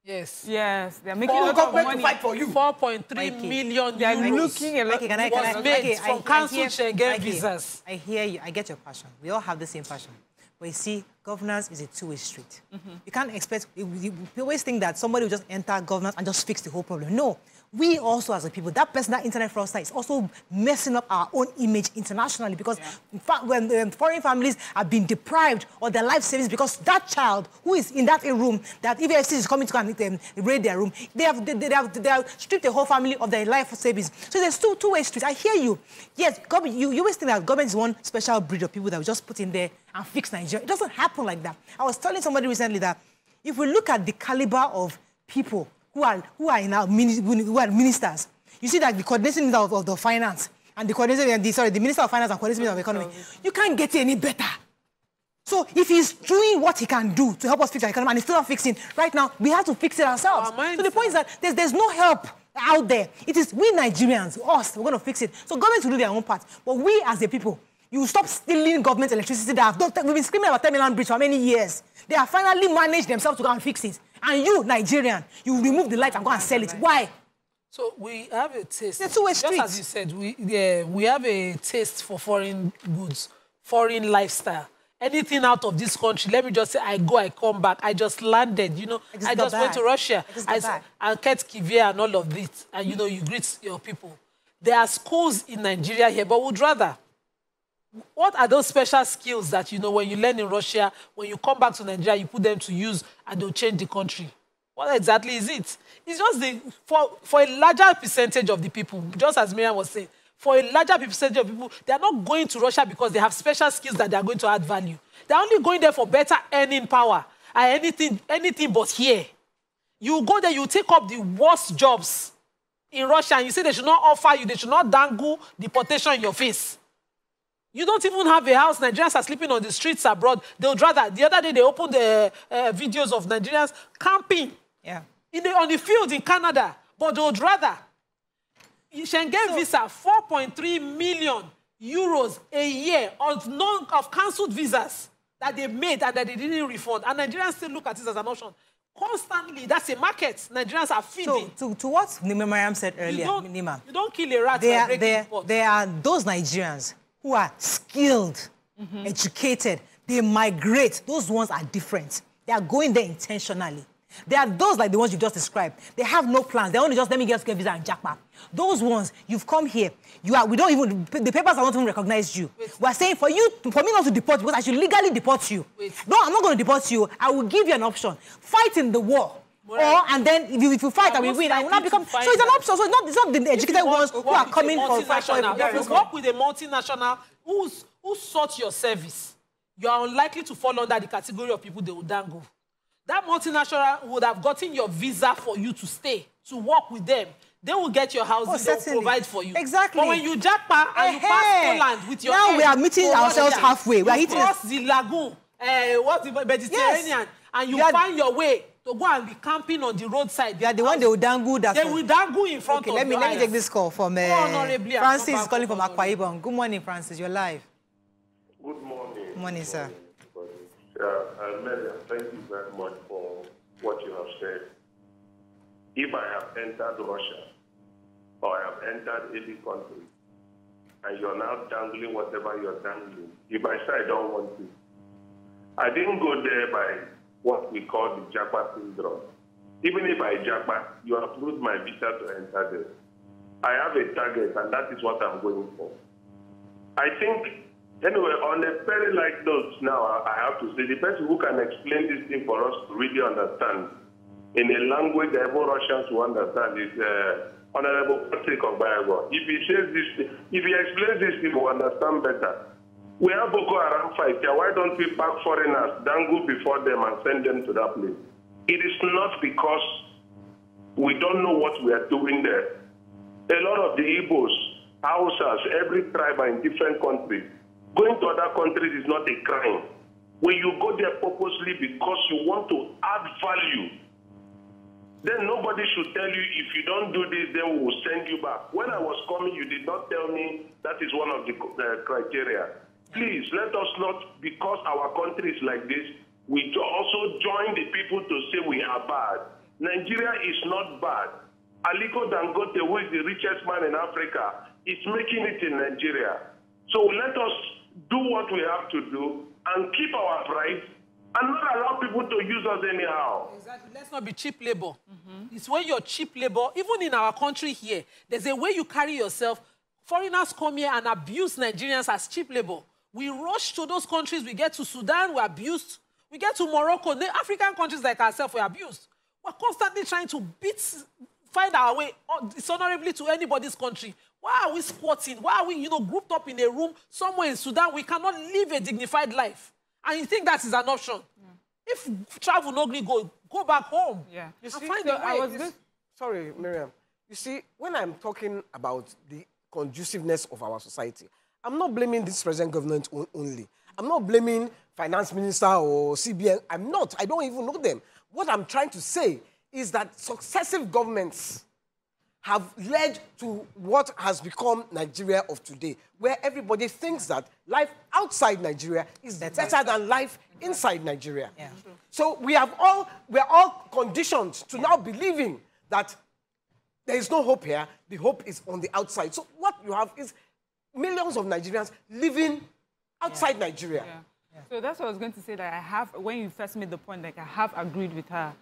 Yes. Yes, they're making a lot of money to fight for you. 4.3 million They are euros looking a lot. was made from cancelled Schengen visas. I hear you. I get your passion. We all have the same passion. But you see, governance is a two-way street. You can't expect, you always think that somebody will just enter governance and just fix the whole problem. No. We also, as a people, that person, that internet fraudster is also messing up our own image internationally because in fact, when foreign families have been deprived of their life savings because that child who is in that room, that EFCC is coming to come and raid their room, they have stripped the whole family of their life savings. So there's two-way streets. I hear you. Yes, government, you always think that government is one special breed of people that will just put in there and fix Nigeria. It doesn't happen like that. I was telling somebody recently that if we look at the caliber of people who are in our ministers, you see that the coordination of the finance and the coordination, the Minister of Finance and coordination of economy, you can't get any better. So if he's doing what he can do to help us fix our economy and he's still not fixing, right now we have to fix it ourselves. So the point is that there's no help out there. It is we Nigerians, us, we're going to fix it. So government will do their own part, but we as a people, you stop stealing government electricity we've been screaming about 10 million bridge for many years. They have finally managed themselves to go and fix it. And you, Nigerian, you remove the light and go and sell it. Why? So we have a taste. It's a two-way street. Just as you said, we have a taste for foreign goods, foreign lifestyle. Anything out of this country, let me just say, I come back. I just landed, you know. I just went to Russia. I kept Kivia and all of this. And, you know, you greet your people. There are schools in Nigeria here, but would rather. What are those special skills that, you know, when you learn in Russia, when you come back to Nigeria, you put them to use and they'll change the country? What exactly is it? It's just for a larger percentage of the people, just as Miriam was saying, for a larger percentage of people, they are not going to Russia because they have special skills that they are going to add value. They're only going there for better earning power and anything but here. You go there, you take up the worst jobs in Russia and you say they should not offer you, they should not dangle deportation in your face. You don't even have a house. Nigerians are sleeping on the streets abroad. They would rather. The other day, they opened the videos of Nigerians camping on the field in Canada. But they would rather. Schengen visa, 4.3 million euros a year of cancelled visas that they made and that they didn't refund. And Nigerians still look at it as an option. Constantly, that's a market. Nigerians are feeding. So to what Miriam said earlier, you don't kill a rat by breaking pot. There are those Nigerians who are skilled, educated, they migrate. Those ones are different. They are going there intentionally. There are those like the ones you just described. They have no plans. They only just, let me get a visa and jackpot. Those ones, you've come here. We don't even, the papers are not even recognized you. We are saying for me not to deport you, because I should legally deport you. No, I'm not going to deport you. I will give you an option. Fight in the war. And then if you fight and we win, I will not become. So it's an option. So it's not the educated ones who are coming for fight. If you work with a multinational who sought your service, you are unlikely to fall under the category of people they will dangle. That multinational would have gotten your visa for you to stay, to work with them. They will get your housing, they will provide for you. Exactly. But when you jackpot and you pass Poland with your now we are meeting ourselves halfway. We are hitting cross the lagoon, what's the Mediterranean, and you find your way to go and be camping on the roadside. You are the one they will dangle that. They will dangle in front of you. Let me take this call from Francis calling from Akwa Ibom. Good morning, Francis. You're live. Good morning. Good morning, sir. Miriam, thank you very much for what you have said. If I have entered Russia or I have entered any country and you're now dangling whatever you're dangling, if I say I don't want to, I didn't go there by what we call the jackpot syndrome. Even if I jackpot, you approve my visa to enter there. I have a target and that is what I'm going for. I think, anyway, on a very light note now, I have to say the person who can explain this thing for us to really understand in a language that even Russians will understand is Honorable Patrick Obayago. If he says this, if he explains this, people will understand better. We have Boko Haram fight here. Why don't we pack foreigners, dangle before them and send them to that place? It is not because we don't know what we are doing there. A lot of the Igbos, Hausas, every tribe are in different countries. Going to other countries is not a crime. When you go there purposely because you want to add value then nobody should tell you, if you don't do this, then we will send you back. When I was coming, you did not tell me that is one of the criteria. Please, let us not, because our country is like this, we also join the people to say we are bad. Nigeria is not bad. Aliko Dangote, who is the richest man in Africa, is making it in Nigeria. So let us do what we have to do and keep our pride and not allow people to use us anyhow. Exactly. Let's not be cheap labor. It's when you're cheap labor, even in our country here, there's a way you carry yourself. Foreigners come here and abuse Nigerians as cheap labor. We rush to those countries. We get to Sudan, we're abused. We get to Morocco. The African countries like ourselves, we're abused. We're constantly trying to find our way dishonorably to anybody's country. Why are we squatting? Why are we, grouped up in a room somewhere in Sudan? We cannot live a dignified life. And you think that is an option? Yeah. If travel not go back home. Yeah. You see, find a way. Sorry, Miriam. You see, when I'm talking about the conduciveness of our society, I'm not blaming this present government only. I'm not blaming finance minister or CBN. I'm not. I don't even know them. What I'm trying to say is that successive governments have led to what has become Nigeria of today, where everybody thinks that life outside Nigeria is better than life inside Nigeria. Yeah. So we're all conditioned to now believing that there is no hope here. The hope is on the outside. So what you have is millions of Nigerians living outside Nigeria. Yeah. Yeah. So that's what I was going to say, that I have, when you first made the point, like I have agreed with her,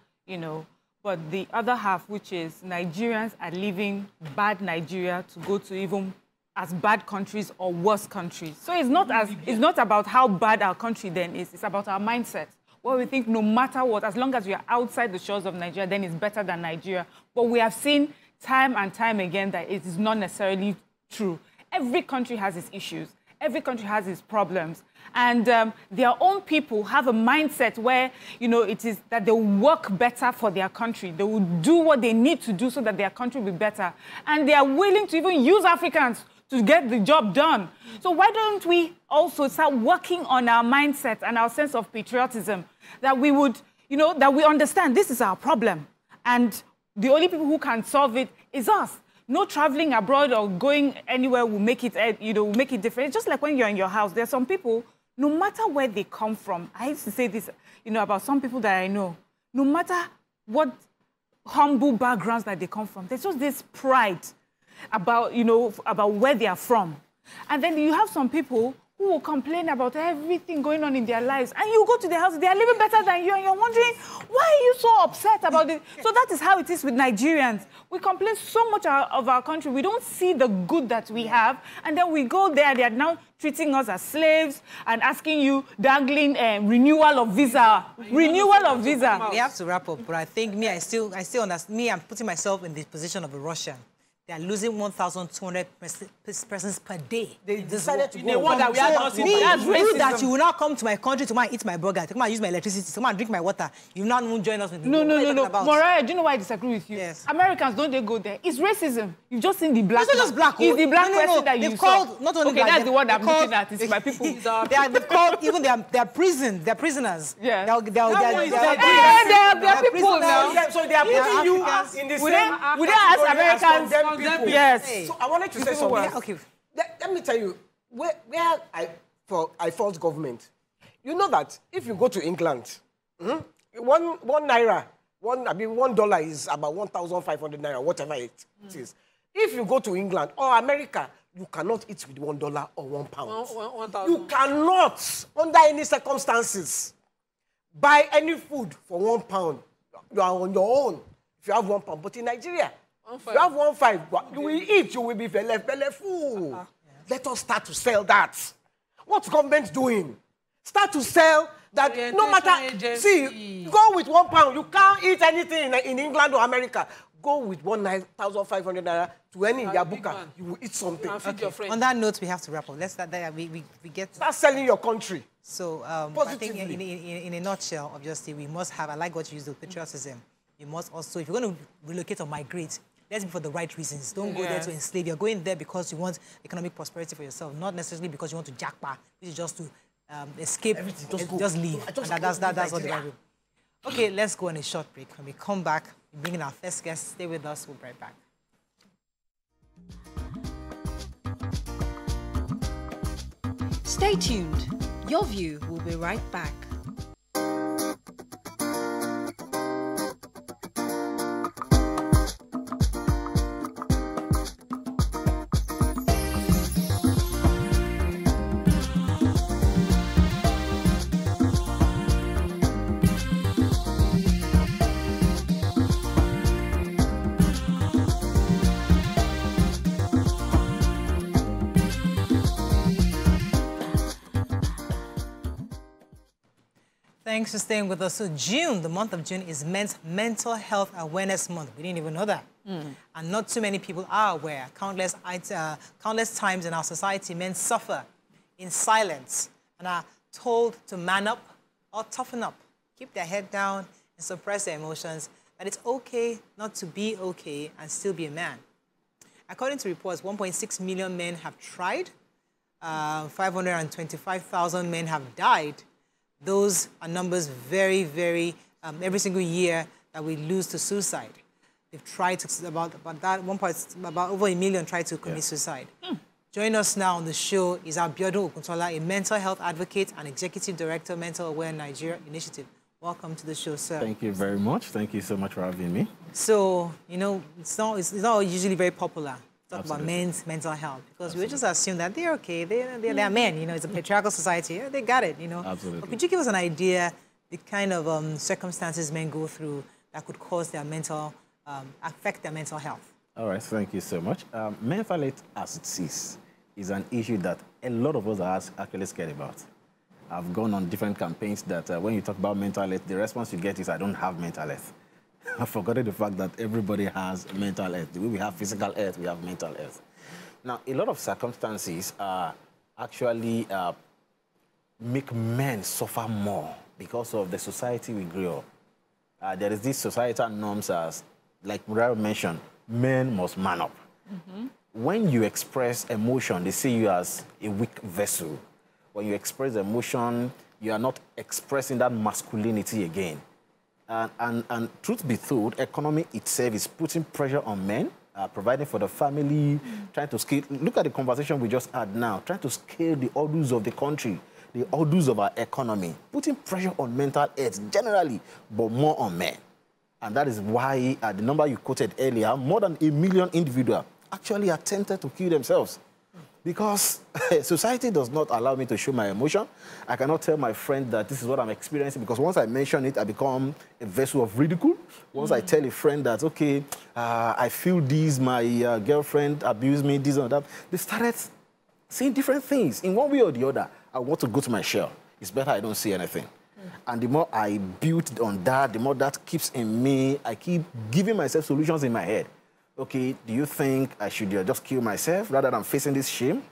but the other half, which is Nigerians are leaving bad Nigeria to go to even as bad countries or worse countries. So it's not about how bad our country then is. It's about our mindset, where we think no matter what, as long as we are outside the shores of Nigeria, then it's better than Nigeria. But we have seen time and time again that it is not necessarily true. Every country has its issues. Every country has its problems. And their own people have a mindset where, it is that they work better for their country. They will do what they need to do so that their country will be better. And they are willing to even use Africans to get the job done. So why don't we also start working on our mindset and our sense of patriotism, that we would, that we understand this is our problem. And the only people who can solve it is us. No traveling abroad or going anywhere will make it, will make it different. It's just like when you're in your house. There are some people, no matter where they come from. I used to say this, about some people that I know. No matter what humble backgrounds that they come from, there's just this pride about, about where they are from. And then you have some people who will complain about everything going on in their lives. And you go to their house, they are living better than you, and you're wondering, why are you so upset about it? So that is how it is with Nigerians. We complain so much of our country. We don't see the good that we have. And then we go there, they are now treating us as slaves and asking you, dangling renewal of visa. Renewal of visa. We have to wrap up, but I think I still understand. I'm putting myself in the position of a Russian. They are losing 1,200 persons per day. They decided to go. That we are not you that you will not come to my country to come and eat my burger, to come and use my electricity, to come and drink my water. You will not join us with the No. Mariah, do you know why I disagree with you? Yes. Americans, don't they go there? It's racism. You've just seen the black. It's not just black. It's the black person that you saw. Not only okay, black, that's the word I'm looking at. It's my people. They've called even their prison. They're prisoners. Yeah. They're people now. So they are putting you in the same. Would they ask Americans? Yes. So I wanted to say something. Okay. Let me tell you where I fault government. You know that if you go to England, one naira, $1 is about 1,500 naira, whatever it is. If you go to England or America, you cannot eat with $1 or £1. You cannot, under any circumstances, buy any food for £1. You are on your own if you have £1. But in Nigeria, if you have 1.5, you will eat, you will be belly full. Let us start to sell that. What's government doing? Start to sell that no matter, see, go with £1. You can't eat anything in England or America. Go with 1,500 naira to any Yabuka. You will eat something. Okay. On that note, we have to wrap up. Let's start there. We get to start selling your country. So I think in a nutshell, obviously, we must have, I like what you use, the patriotism. You must also, if you're going to relocate or migrate, let's be for the right reasons. Don't go there to enslave. You're going there because you want economic prosperity for yourself, not necessarily because you want to jackpot, which is just to escape, just leave. That's what the right. Okay, let's go on a short break. When we come back, We bring in our first guest. Stay with us. We'll be right back. Stay tuned. Your View will be right back. Thanks for staying with us. So June, the month of June, is Men's Mental Health Awareness Month. We didn't even know that. And not too many people are aware. Countless times in our society, men suffer in silence and are told to man up or toughen up, keep their head down and suppress their emotions, that it's okay not to be okay and still be a man. According to reports, 1.6 million men have tried, 525,000 men have died. Those are numbers very, very, every single year that we lose to suicide. They've tried to, about over 1 million tried to commit suicide. Join us now on the show is Abiodun Okuntola, a mental health advocate and executive director, Mental Aware Nigeria Initiative. Welcome to the show, sir. Thank you very much. Thank you so much for having me. So, you know, it's not usually very popular to talk about men's mental health because we just assume that they're okay, they're men, you know, it's a patriarchal society, yeah, they got it, you know. Absolutely. But could you give us an idea the kind of circumstances men go through that could cause their affect their mental health? All right, thank you so much. Mental health as it is an issue that a lot of us are actually scared about. I've gone on different campaigns that when you talk about mental health, the response you get is, I don't have mental health. I've forgotten the fact that everybody has mental health. The way we have physical health, we have mental health. Now, a lot of circumstances actually make men suffer more because of the society we grew up. There is this societal norms as, like Muraro mentioned, men must man up. When you express emotion, they see you as a weak vessel. When you express emotion, you are not expressing that masculinity again. And truth be told, economy itself is putting pressure on men, providing for the family, trying to scale. Look at the conversation we just had now, trying to scale the orders of the country, the orders of our economy, putting pressure on mental health generally, but more on men. And that is why the number you quoted earlier, more than 1 million individuals actually attempted to kill themselves. Because society does not allow me to show my emotion. I cannot tell my friend that this is what I'm experiencing, because once I mention it, I become a vessel of ridicule. Once I tell a friend that, okay, I feel this, my girlfriend abused me, this or that, they started saying different things. In one way or the other, I want to go to my shell. It's better I don't say anything. And the more I build on that, the more that keeps in me, I keep giving myself solutions in my head. Okay, do you think I should just kill myself rather than facing this shame?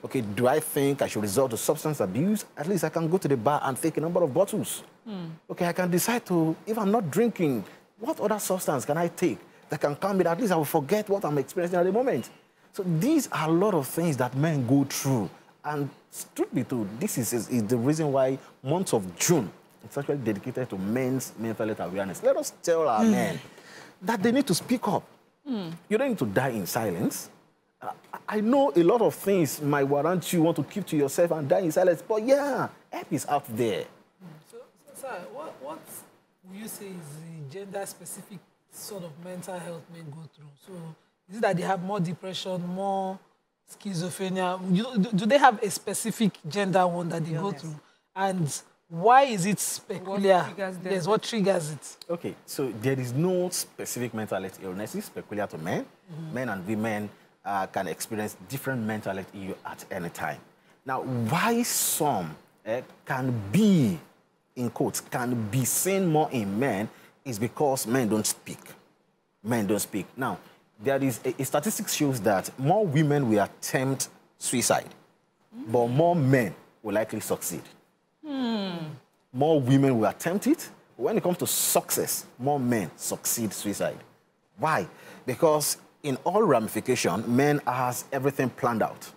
Okay, do I think I should resort to substance abuse? At least I can go to the bar and take a number of bottles. Okay, I can decide to, if I'm not drinking, what other substance can I take that can calm me? At least I will forget what I'm experiencing at the moment. So these are a lot of things that men go through. And truth be told, this is the reason why month of June is actually dedicated to men's mental health awareness. Let us tell our men that they need to speak up. You don't need to die in silence. I know a lot of things might warrant you want to keep to yourself and die in silence, but yeah, help is out there. So sir, what will you say is the gender-specific sort of mental health men go through? So is it that they have more depression, more schizophrenia? Do they have a specific gender one that they go through? And why is it peculiar? What triggers it? Okay, so there is no specific mental health illnesses peculiar to men. Men and women can experience different mental health issues at any time. Now, why some can be, in quotes, can be seen more in men is because men don't speak. Men don't speak. Now, there is a statistics shows that more women will attempt suicide, but more men will likely succeed. More women will attempt it. When it comes to success, more men succeed suicide. Why? Because in all ramifications, men has everything planned out.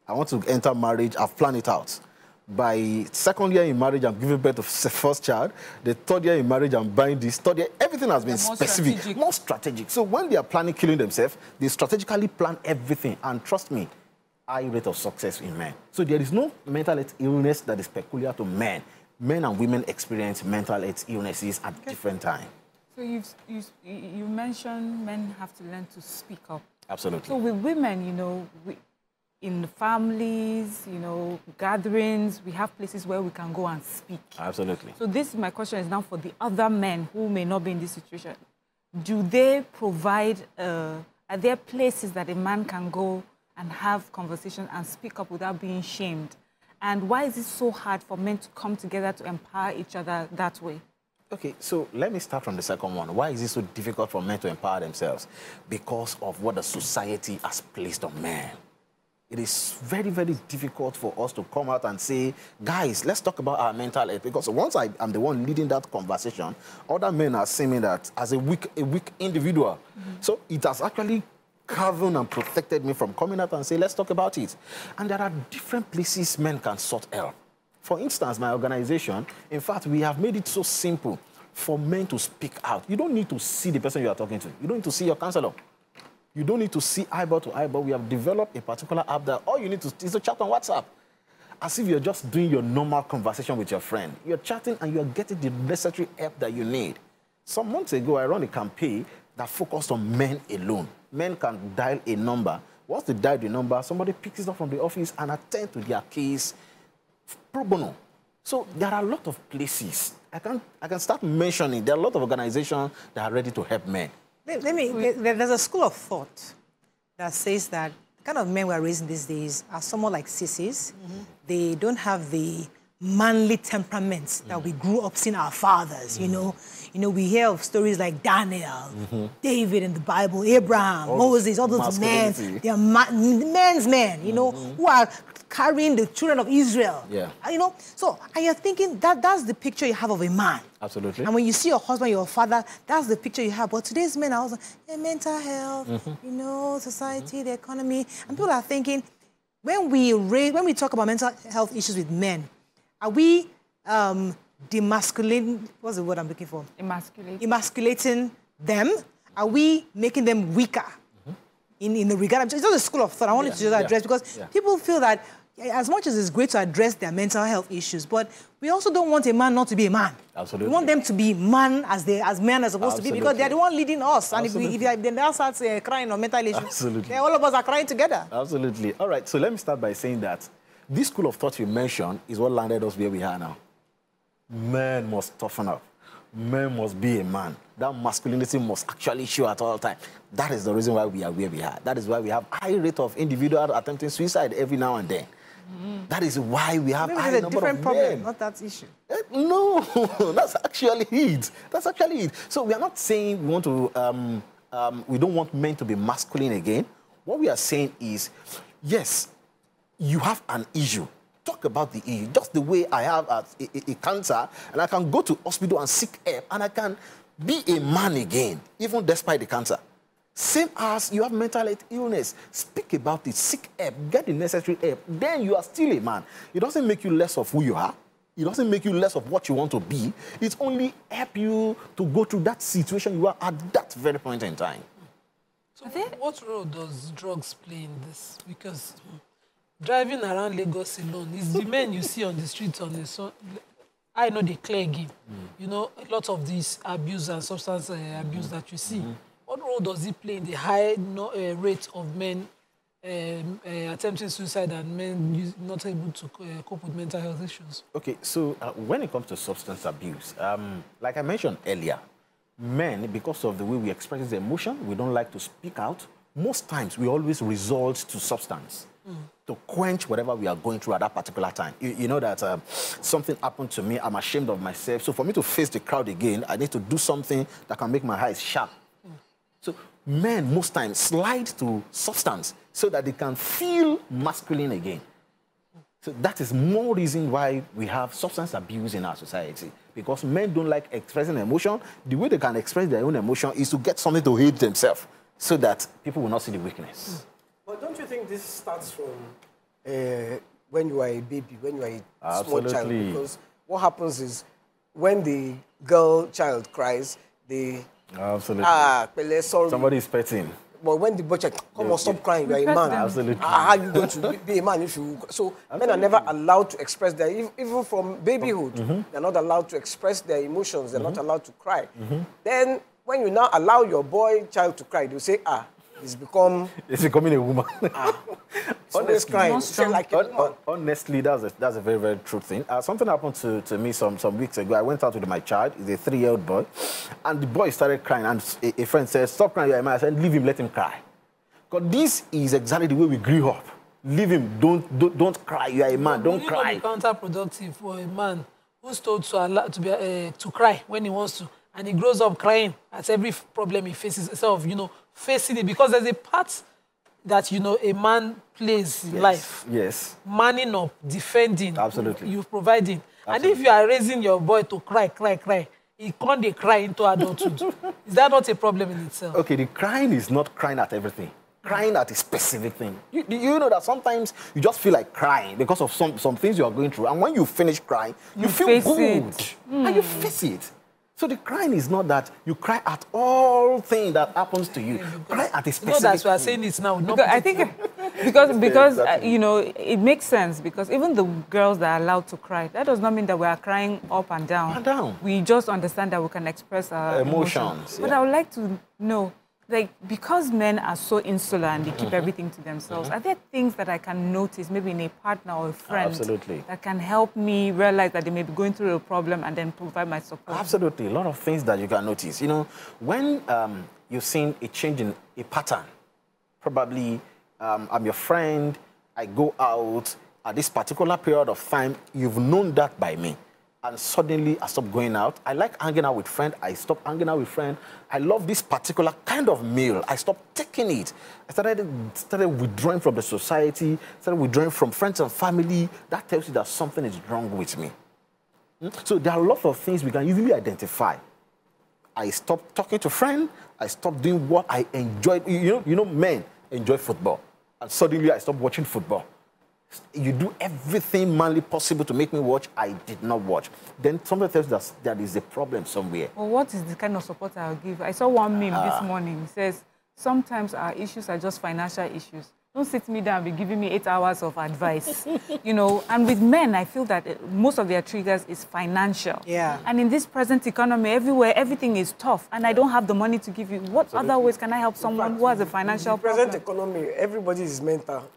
I want to enter marriage, I've planned it out. By second year in marriage, I'm giving birth to first child. The third year in marriage, I'm buying this. Third year, everything has been specific, more strategic. So when they are planning killing themselves, they strategically plan everything. And trust me, high rate of success in men. So there is no mental health illness that is peculiar to men. Men and women experience mental health illnesses at different times. So you mentioned men have to learn to speak up. Absolutely. So with women, you know, in families, you know, gatherings, we have places where we can go and speak. Absolutely. So my question is now for the other men who may not be in this situation. Do they provide, are there places that a man can go and have conversation and speak up without being shamed? And why is it so hard for men to come together to empower each other that way? Okay, so let me start from the second one. Why is it so difficult for men to empower themselves? Because of what the society has placed on men. It is very, very difficult for us to come out and say, guys, let's talk about our mental health. Because once I'm the one leading that conversation, other men are seeing me that as a weak individual. So it has actually covered and protected me from coming out and say, let's talk about it. And there are different places men can sort help. For instance, my organization, in fact, we have made it so simple for men to speak out. You don't need to see the person you are talking to. You don't need to see your counselor. You don't need to see eyeball to eyeball. We have developed a particular app that all you need to is to chat on WhatsApp. As if you're just doing your normal conversation with your friend. You're chatting and you're getting the necessary help that you need. Some months ago, I ran a campaign that focused on men alone. Men can dial a number. Once they dial the number, somebody picks it up from the office and attends to their case pro bono. So there are a lot of places. I can start mentioning. There are a lot of organizations that are ready to help men. There's a school of thought that says that the kind of men we're raising these days are somewhat like sissies. They don't have the manly temperaments that we grew up seeing our fathers, you know. You know, we hear of stories like Daniel, David in the Bible, Abraham, Moses, all those men. They are men's men, you know, who are carrying the children of Israel. Yeah. You know, so, and you're thinking that's the picture you have of a man. Absolutely. And when you see your husband, your father, that's the picture you have. But today's men are also, mental health, you know, society, the economy. And people are thinking, when we talk about mental health issues with men, are we demasculating, what's the word I'm looking for? Emasculating them? Are we making them weaker? In the regard, it's just a school of thought I wanted to just address because people feel that as much as it's great to address their mental health issues, but we also don't want a man not to be a man. Absolutely. We want them to be man as men are supposed to be because they're the one leading us. And if they now start crying on mental issues, all of us are crying together. Absolutely. All right, so let me start by saying that this school of thought you mentioned is what landed us where we are now. Men must toughen up. Men must be a man. That masculinity must actually show at all times. That is the reason why we are where we are. That is why we have high rate of individuals attempting suicide every now and then. That is why we have high number of men. Maybe it's a different problem, not that issue. No, that's actually it. That's actually it. So we are not saying we want to, we don't want men to be masculine again. What we are saying is, yes, you have an issue. Talk about the issue. Just the way I have a cancer, and I can go to hospital and seek help, and I can be a man again, even despite the cancer. Same as you have mental health illness. Speak about it, seek help, get the necessary help. Then you are still a man. It doesn't make you less of who you are. It doesn't make you less of what you want to be. It only helps you to go through that situation you are at that very point in time. So what role does drugs play in this? Because driving around Lagos alone is the men you see on the streets on the sun. I know the clear game. You know, a lot of this abuse and substance abuse that you see. What role does it play in the high rate of men attempting suicide and men not able to cope with mental health issues? Okay, so when it comes to substance abuse, like I mentioned earlier, men, because of the way we express emotion, we don't like to speak out. Most times, we always resort to substance to quench whatever we are going through at that particular time. You know that something happened to me, I'm ashamed of myself. So for me to face the crowd again, I need to do something that can make my eyes sharp. So men, most times, slide to substance so that they can feel masculine again. So that is more reason why we have substance abuse in our society. Because men don't like expressing emotion. The way they can express their own emotion is to get something to hate themselves so that people will not see the weakness. But don't you think this starts from the when you are a baby, when you are a small child. Because what happens is when the girl child cries, they... Absolutely. Pele, sorry. Somebody is petting. But when the boy child, come on, stop crying, you are a man. Absolutely. How are you going to be a man if you... So men are never allowed to express their... Even from babyhood, they're not allowed to express their emotions. They're not allowed to cry. Then when you now allow your boy child to cry, they'll say, it's becoming a woman. Honestly, crying. Honestly, that's a very, very true thing. Something happened to me some weeks ago. I went out with my child. He's a 3-year-old boy. And the boy started crying. And a friend said, stop crying, you're a man. I said, leave him, let him cry. Because this is exactly the way we grew up. Leave him, don't cry, you are a man, don't cry. It's counterproductive for a man who's told to cry when he wants to. And he grows up crying at every problem he faces, instead of, facing it. Because there's a part that, a man plays in life. Yes. Manning up, defending. Absolutely. You're providing. Absolutely. And if you are raising your boy to cry, he can't cry into adulthood. Is that not a problem in itself? Okay, the crying is not crying at everything. Crying at a specific thing. You know that sometimes you just feel like crying because of some things you are going through. And when you finish crying, you feel good. And you face it. So the crying is not that you cry at all things that happens to you. Cry at a specific that's why I'm saying this now. Because I think because it makes sense, because even the girls that are allowed to cry, that does not mean that we are crying up and down. We just understand that we can express our emotions. But I would like to know, because men are so insular and they keep everything to themselves, are there things that I can notice, maybe in a partner or a friend, that can help me realize that they may be going through a problem and then provide my support? Absolutely. A lot of things that you can notice. When you've seen a change in a pattern, probably I'm your friend, I go out at this particular period of time, you've known that by me. And suddenly I stopped going out. I like hanging out with friends. I stopped hanging out with friends. I love this particular kind of meal. I stopped taking it. I started withdrawing from the society, started withdrawing from friends and family. That tells you that something is wrong with me. So there are a lot of things we can easily identify. I stopped talking to friends. I stopped doing what I enjoyed. Men enjoy football. And suddenly I stopped watching football. You do everything manly possible to make me watch. I did not watch. Then somebody tells us that there is a problem somewhere. Well, what is the kind of support I'll give? I saw one meme this morning. It says, sometimes our issues are just financial issues. Don't sit me down and be giving me 8 hours of advice. And with men, I feel that most of their triggers is financial. Yeah. And in this present economy, everywhere, everything is tough. And I don't have the money to give you. What other ways can I help someone who has a financial problem? Present economy, everybody is mental.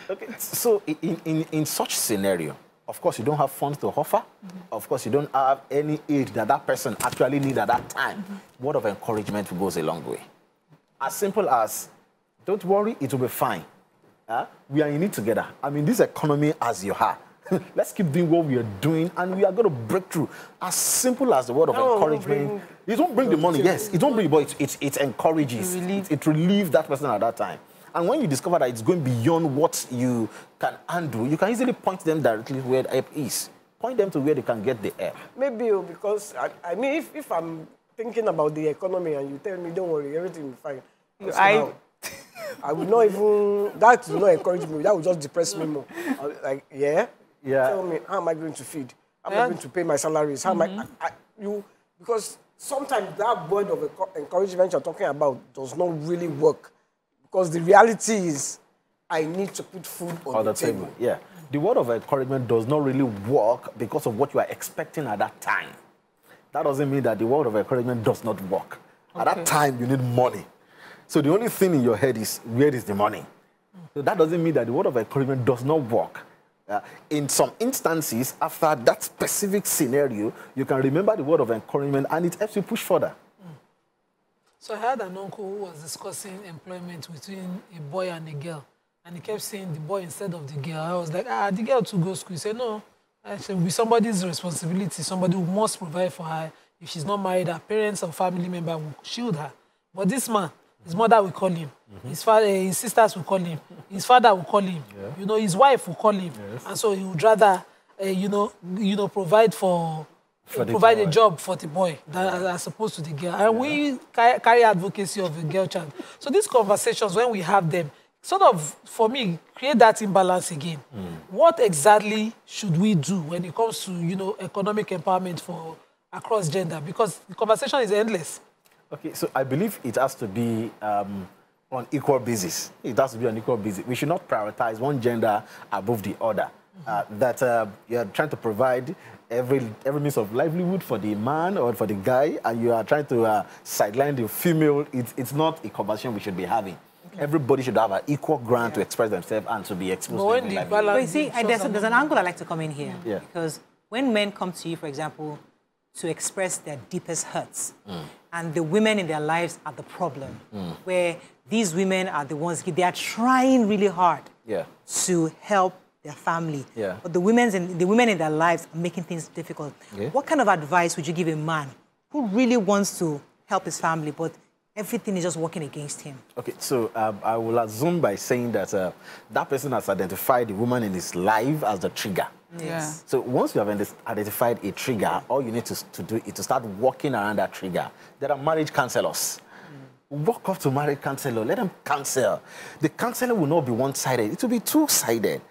Okay. So in such scenario, of course, you don't have funds to offer. Of course, you don't have any aid that person actually needs at that time. Word of encouragement goes a long way. As simple as, don't worry, it will be fine. We are in it together. I mean, this economy as you are. Let's keep doing what we are doing, and we are going to break through. As simple as the word of encouragement. It won't bring the money, yes. It won't bring the money, but it encourages. It relieves that person at that time. And when you discover that it's going beyond what you can undo, you can easily point them directly where the help is. Point them to where they can get the help. Maybe because, I mean, if I'm thinking about the economy and you tell me, don't worry, everything will be fine. I would not even, that will not encourage me. That would just depress me more. Like, tell me, how am I going to feed? How am I going to pay my salaries? How am I because sometimes that word of encouragement you're talking about does not really work. Because the reality is, I need to put food on the table. Yeah. The word of encouragement does not really work because of what you are expecting at that time. That doesn't mean that the word of encouragement does not work. At that time, you need money. So the only thing in your head is, where is the money? So that doesn't mean that the word of encouragement does not work. In some instances, after that specific scenario, you can remember the word of encouragement and it helps you push further. So I had an uncle who was discussing employment between a boy and a girl. And he kept saying the boy instead of the girl. I was like, the girl to go to school. He said, no, it will be somebody's responsibility. Somebody who must provide for her. If she's not married, her parents or family member will shield her. But this man, his mother will call him. His father, his sisters will call him. His father will call him. Yeah. His wife will call him. Yes. And so he would rather, provide provide a job for the boy as opposed to the girl. And we carry advocacy of a girl child. So these conversations, when we have them, sort of, for me, create that imbalance again. What exactly should we do when it comes to, you know, economic empowerment for across gender? Because the conversation is endless. Okay, so I believe it has to be on equal basis. It has to be on equal basis. We should not prioritize one gender above the other. You are trying to provide every means of livelihood for the man or for the guy, and you are trying to sideline the female. It's not a conversation we should be having. Okay. Everybody should have an equal ground to express themselves and to be exposed to the but you see, there's an angle I'd like to come in here. Because when men come to you, for example, to express their deepest hurts, and the women in their lives are the problem, where these women are the ones, they are trying really hard to help their family. But the women in their lives are making things difficult. What kind of advice would you give a man who really wants to help his family, but everything is just working against him? Okay, so I will assume by saying that that person has identified the woman in his life as the trigger. Yes. So once you have identified a trigger, all you need to do is to start working around that trigger. There are marriage counselors. Walk up to marriage counselor, let them counsel. The counseling will not be one-sided, it will be two-sided.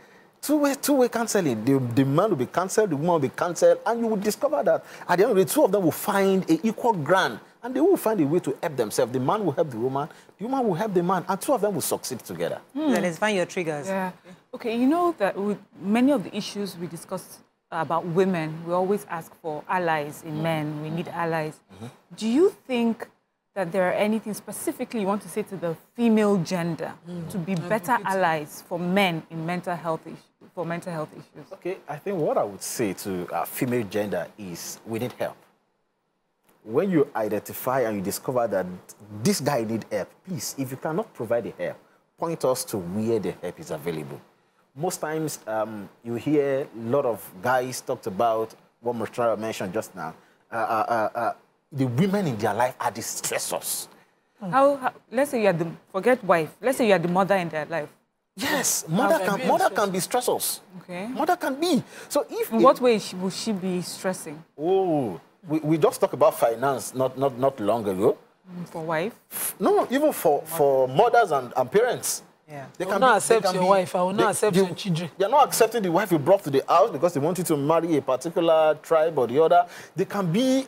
Two-way counseling. The man will be counseled, the woman will be counseled, and you will discover that at the end of the day, two of them will find an equal ground, and they will find a way to help themselves. The man will help the woman will help the man, and two of them will succeed together. Then let's find your triggers. Yeah. Okay, you know that with many of the issues we discussed about women, we always ask for allies in men. We need allies. Do you think that there are anything specifically you want to say to the female gender to be better allies for men in mental health issues? Okay, I think what I would say to female gender is we need help. When you identify and you discover that this guy needs help, please, if you cannot provide the help, point us to where the help is available. Most times, you hear a lot of guys talked about what Murtala mentioned just now. The women in their life are the stressors. How let's say you are forget wife. Let's say you are the mother in their life. Yes, mother can be stressors. Okay. Mother can be. So if in what way will she be stressing? Oh, we just talked about finance not long ago. For wife? No, even for mothers and parents. Yeah. They will not accept your wife. I will not accept your children. They are not accepting the wife you brought to the house because they want you to marry a particular tribe or the other. They can be,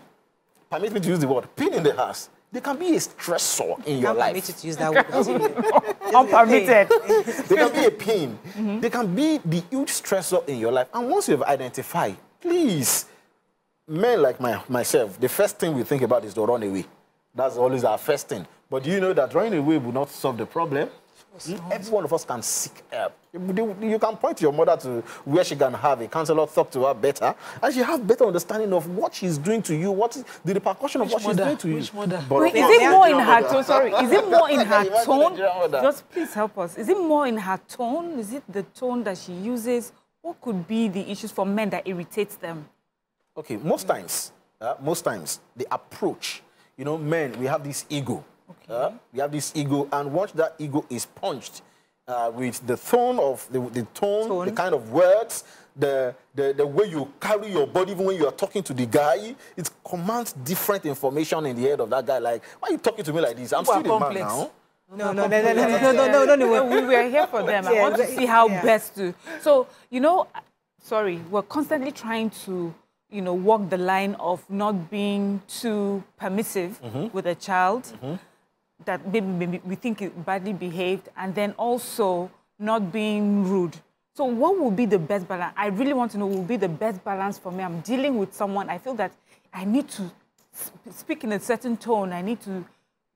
permit me to use the word, pain in the ass. They can be a stressor in your life. Permit you to use that word. Unpermitted. They can be a pain. They can be the huge stressor in your life. And once you have identified, please, men like myself, the first thing we think about is to run away. That's always our first thing. But do you know that running away will not solve the problem? Every one of us can seek help. You can point your mother to where she can have a counselor talk to her better, and she have better understanding of what she's doing to you, what is the repercussion of what she's doing to you. Which mother? Wait, is it more in her tone? Sorry, is it more in her tone? Just please help us. Is it more in her tone? Is it the tone that she uses? What could be the issues for men that irritates them? Okay, most times, the approach, you know, men, we have this ego. Okay. We have this ego, and once that ego is punched with the tone of the tone, the kind of words, the way you carry your body, even when you are talking to the guy, it commands different information in the head of that guy. Like, why are you talking to me like this? I'm still a man now. No. We were here for them. I want to see how best to. So, you know, sorry, we're constantly trying to, you know, walk the line of not being too permissive with a child. That maybe we think is badly behaved, and then also not being rude. So what will be the best balance? I really want to know what will be the best balance for me. I'm dealing with someone. I feel that I need to speak in a certain tone. I need to,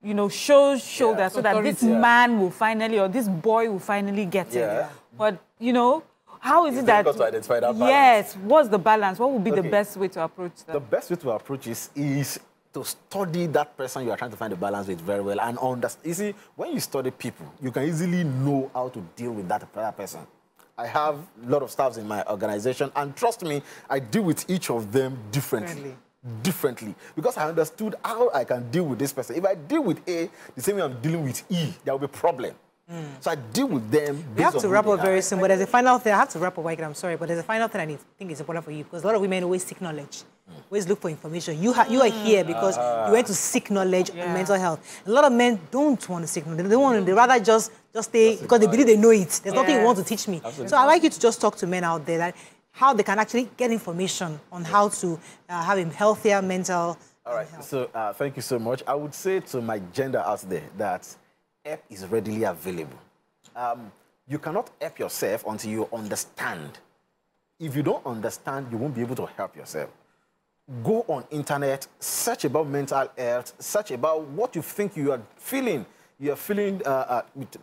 you know, show that so that this man will finally, or this boy will finally get it. But, you know, how is it that... to identify that balance. Yes, what's the balance? What would be the best way to approach that? The best way to approach is to study that person you are trying to find a balance with very well and understand. You see, when you study people, you can easily know how to deal with that person. I have a lot of staffs in my organization, and trust me, I deal with each of them differently. Because I understood how I can deal with this person. If I deal with A the same way I'm dealing with E, there will be a problem. So I deal with them. We have to wrap up very soon, but there's a final thing. I have to wrap up, I'm sorry, but there's a final thing I think is important for you, because a lot of women always seek knowledge. Always look for information. You are here because you went to seek knowledge on mental health. A lot of men don't want to seek knowledge. They don't want to. They rather just stay because they believe they know it. There's nothing you want to teach me. Absolutely. So I'd like you to just talk to men out there that how they can actually get information on how to have a healthier mental health. So thank you so much. I would say to my gender out there that help is readily available. You cannot help yourself until you understand. If you don't understand, you won't be able to help yourself. Go on internet, search about mental health, search about what you think you are feeling. You are feeling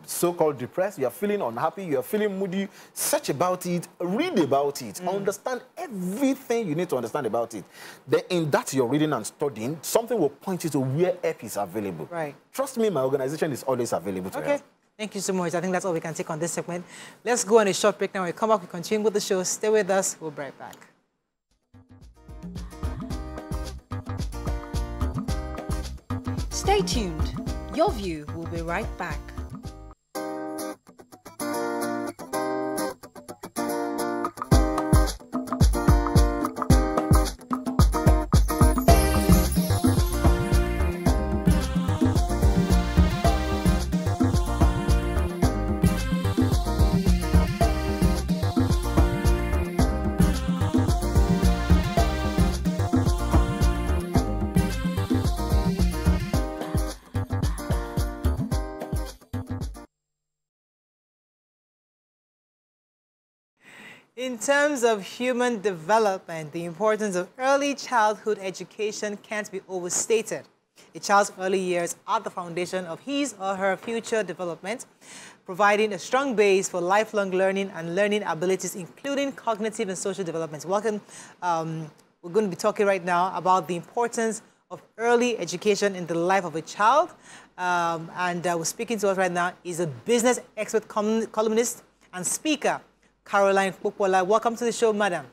so-called depressed, you are feeling unhappy, you are feeling moody. Search about it, read about it, understand everything you need to understand about it. Then in that you're reading and studying, something will point you to where help is available. Right. Trust me, my organization is always available to help. Thank you so much. I think that's all we can take on this segment. Let's go on a short break now. When we come back, we continue with the show. Stay with us. We'll be right back. Stay tuned. Your View will be right back. In terms of human development, the importance of early childhood education can't be overstated. A child's early years are the foundation of his or her future development, providing a strong base for lifelong learning and learning abilities, including cognitive and social development. Welcome. We're going to be talking right now about the importance of early education in the life of a child. We're speaking to us right now is a business expert columnist and speaker, Caroline Popola. Welcome to the show, madam.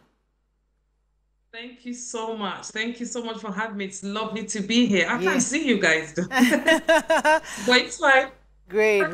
Thank you so much. Thank you so much for having me. It's lovely to be here. I can't see you guys, though. But it's fine. Great.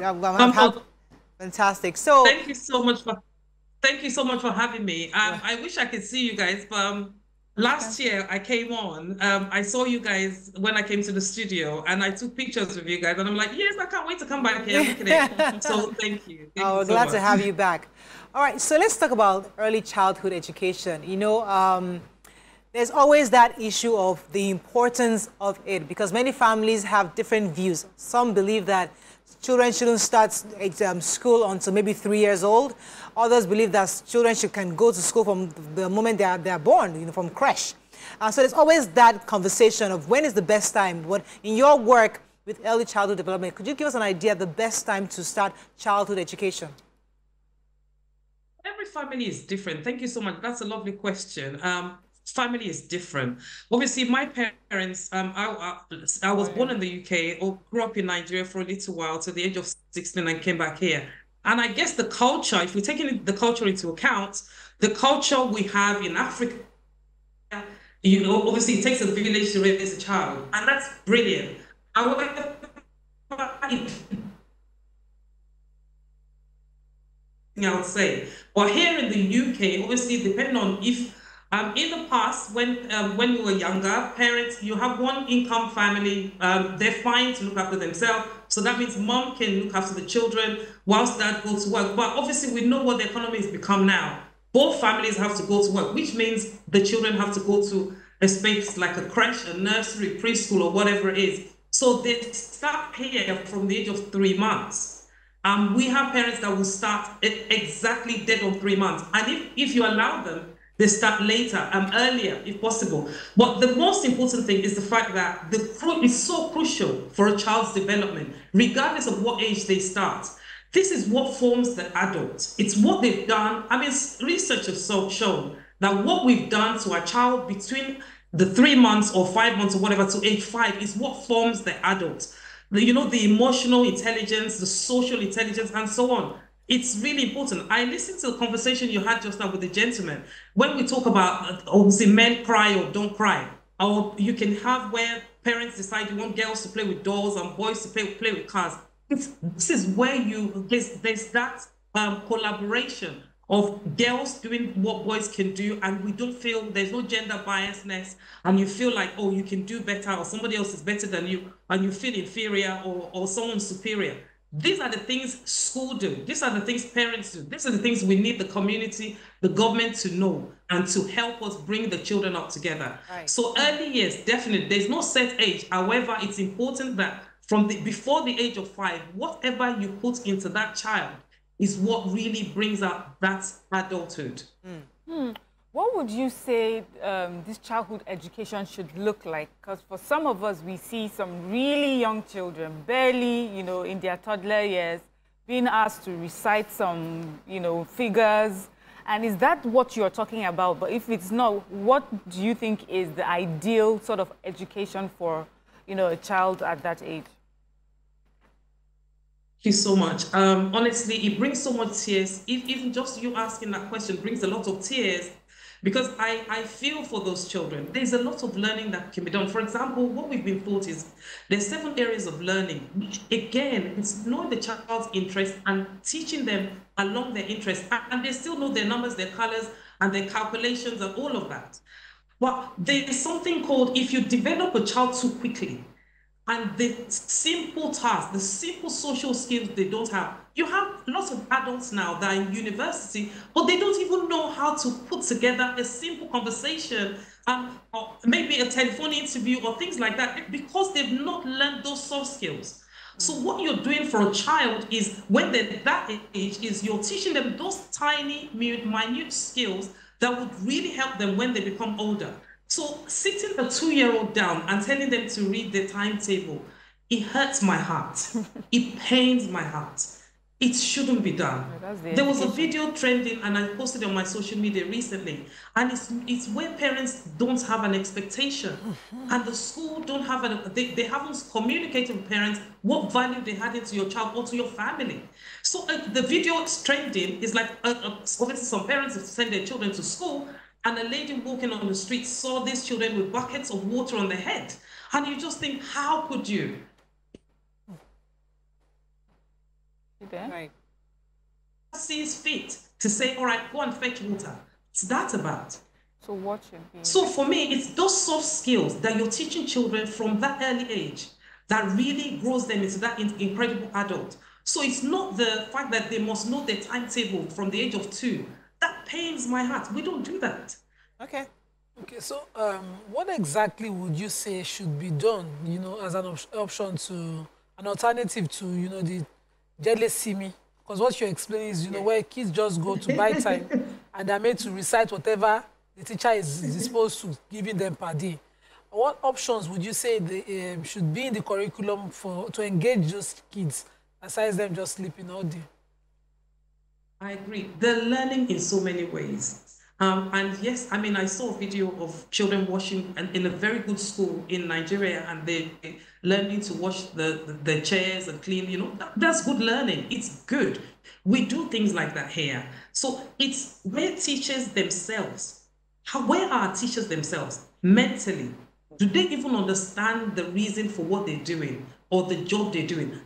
Fantastic. So thank you so much for having me. I wish I could see you guys, but last year I came on. I saw you guys when I came to the studio, and I took pictures with you guys, and I'm like, yes, I can't wait to come back here. Look at it. So thank you. We're glad to have you back. All right, so let's talk about early childhood education. You know, there's always that issue of the importance of it because many families have different views. Some believe that children shouldn't start school until maybe 3 years old. Others believe that children can go to school from the moment they are born, you know, from creche. So there's always that conversation of when is the best time. What in your work with early childhood development, could you give us an idea of the best time to start childhood education? Every family is different. Thank you so much. That's a lovely question. Family is different. Obviously, my parents, I was born in the UK or grew up in Nigeria for a little while to the age of 16 and came back here. And I guess the culture, if we're taking the culture into account, the culture we have in Africa, you know, obviously it takes a village to raise a child, and that's brilliant. However, I would say, but here in the UK, obviously, depending on if in the past, when we were younger, parents, you have one income family, they're fine to look after themselves. So that means mom can look after the children whilst dad goes to work. But obviously, we know what the economy has become now. Both families have to go to work, which means the children have to go to a space like a creche, a nursery, preschool, or whatever it is. So they start here from the age of 3 months. We have parents that will start exactly dead on 3 months. And if you allow them, they start later, earlier, if possible. But the most important thing is the fact that it's so crucial for a child's development, regardless of what age they start. This is what forms the adult. It's what they've done. I mean, research has shown that what we've done to a child between the 3 months or 5 months or whatever to age 5 is what forms the adult. You know, the emotional intelligence, the social intelligence, and so on. It's really important. I listened to the conversation you had just now with the gentleman. When we talk about, obviously, men cry or don't cry, or you can have where parents decide you want girls to play with dolls and boys to play with cars. This is where there's that collaboration of girls doing what boys can do, and we don't feel there's no gender biasness, and you feel like, oh, you can do better, or somebody else is better than you, and you feel inferior, or someone's superior. These are the things school do. These are the things parents do. These are the things we need the community, the government to know and to help us bring the children up together. Right. So early years, definitely, there's no set age. However, it's important that before the age of 5, whatever you put into that child is what really brings out that adulthood. What would you say this childhood education should look like? Because for some of us, we see some really young children, barely, in their toddler years, being asked to recite some, figures. And is that what you're talking about? But if it's not, what do you think is the ideal sort of education for, a child at that age? Thank you so much. Honestly, it brings so much tears. Even just you asking that question brings a lot of tears, because I feel for those children. There's a lot of learning that can be done. For example, what we've been taught is there's 7 areas of learning, which again, it's knowing the child's interest and teaching them along their interest. And they still know their numbers, their colors, and their calculations and all of that. But there is something called, if you develop a child too quickly, and the simple tasks, the simple social skills they don't have. You have lots of adults now that are in university, but they don't even know how to put together a simple conversation, or maybe a telephone interview or things like that, because they've not learned those soft skills. So what you're doing for a child is, when they're that age, is you're teaching them those tiny, minute skills that would really help them when they become older. So sitting a 2-year-old down and telling them to read the timetable, it hurts my heart. It pains my heart. It shouldn't be done. There was a video trending, and I posted on my social media recently, and it's where parents don't have an expectation, and the school don't have they haven't communicated with parents what value they had into your child or to your family. So the video trending is like, obviously some parents have sent their children to school, and a lady walking on the street saw these children with buckets of water on their head. And you just think, how could you? Right. Sees fit to say, all right, go and fetch water. It's that about. So watching. So for me, it's those soft skills that you're teaching children from that early age that really grows them into that incredible adult. So it's not the fact that they must know their timetable from the age of 2. That pains my heart. We don't do that. Okay, so what exactly would you say should be done, as an option to, an alternative to, the jealousy? Because what you're explaining is, where kids just go to buy time and they're made to recite whatever the teacher is disposed to giving them per day. What options would you say they, should be in the curriculum to engage those kids, aside them just sleeping all day? I agree. They're learning in so many ways. And yes, I mean, I saw a video of children washing in a very good school in Nigeria, and they learning to wash the chairs and clean, that's good learning. It's good. We do things like that here. So it's where teachers themselves, where are teachers themselves mentally? Do they even understand the reason for what they're doing or the job they're doing?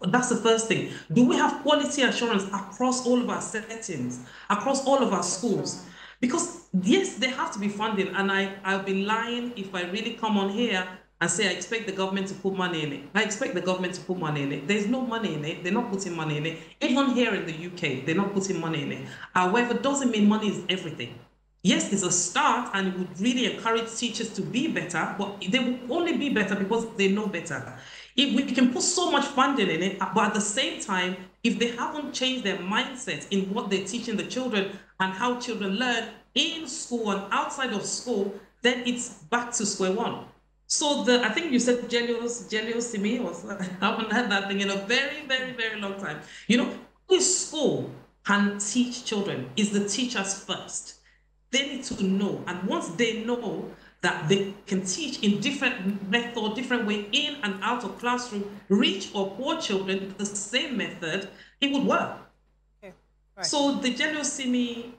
That's the first thing. Do we have quality assurance across all of our settings, across all of our schools? Because yes, there have to be funding, and I'll be lying if I really come on here and say I expect the government to put money in it. I expect the government to put money in it. There's no money in it. They're not putting money in it. Even here in the UK, they're not putting money in it. However, it doesn't mean money is everything. Yes, it's a start, and it would really encourage teachers to be better, but they will only be better because they know better. If we can put so much funding in it, but at the same time, if they haven't changed their mindset in what they're teaching the children and how children learn in school and outside of school, then it's back to square one. So I think you said jealousy, I haven't heard that thing in a very, very, very long time. This school can teach children is the teachers first. They need to know, and once they know that they can teach in different method, different way, in and out of classroom, rich or poor children, the same method, it would work. Okay. Right. So the jealousy,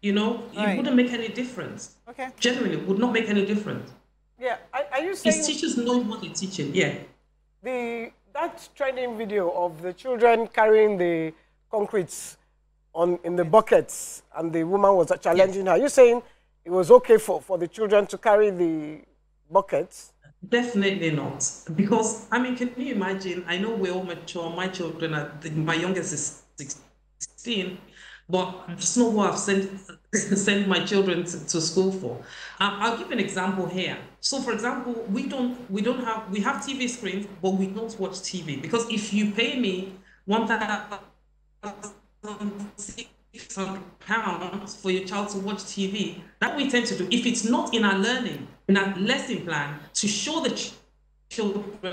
it wouldn't make any difference. Okay. Generally, it would not make any difference. Yeah, are you saying... It's teachers know what they're teaching, yeah. That trending video of the children carrying the concretes in the buckets, and the woman was challenging her. Are you saying it was okay for the children to carry the buckets? Definitely not. Because, I mean, can you imagine? I know we're all mature. My children my youngest is 16, but that's not what I've sent my children to school for. I'll give an example here. So, for example, we have TV screens, but we don't watch TV, because if you pay me £1,600 for your child to watch TV, that we tend to do. If it's not in our learning, in our lesson plan, to show the children for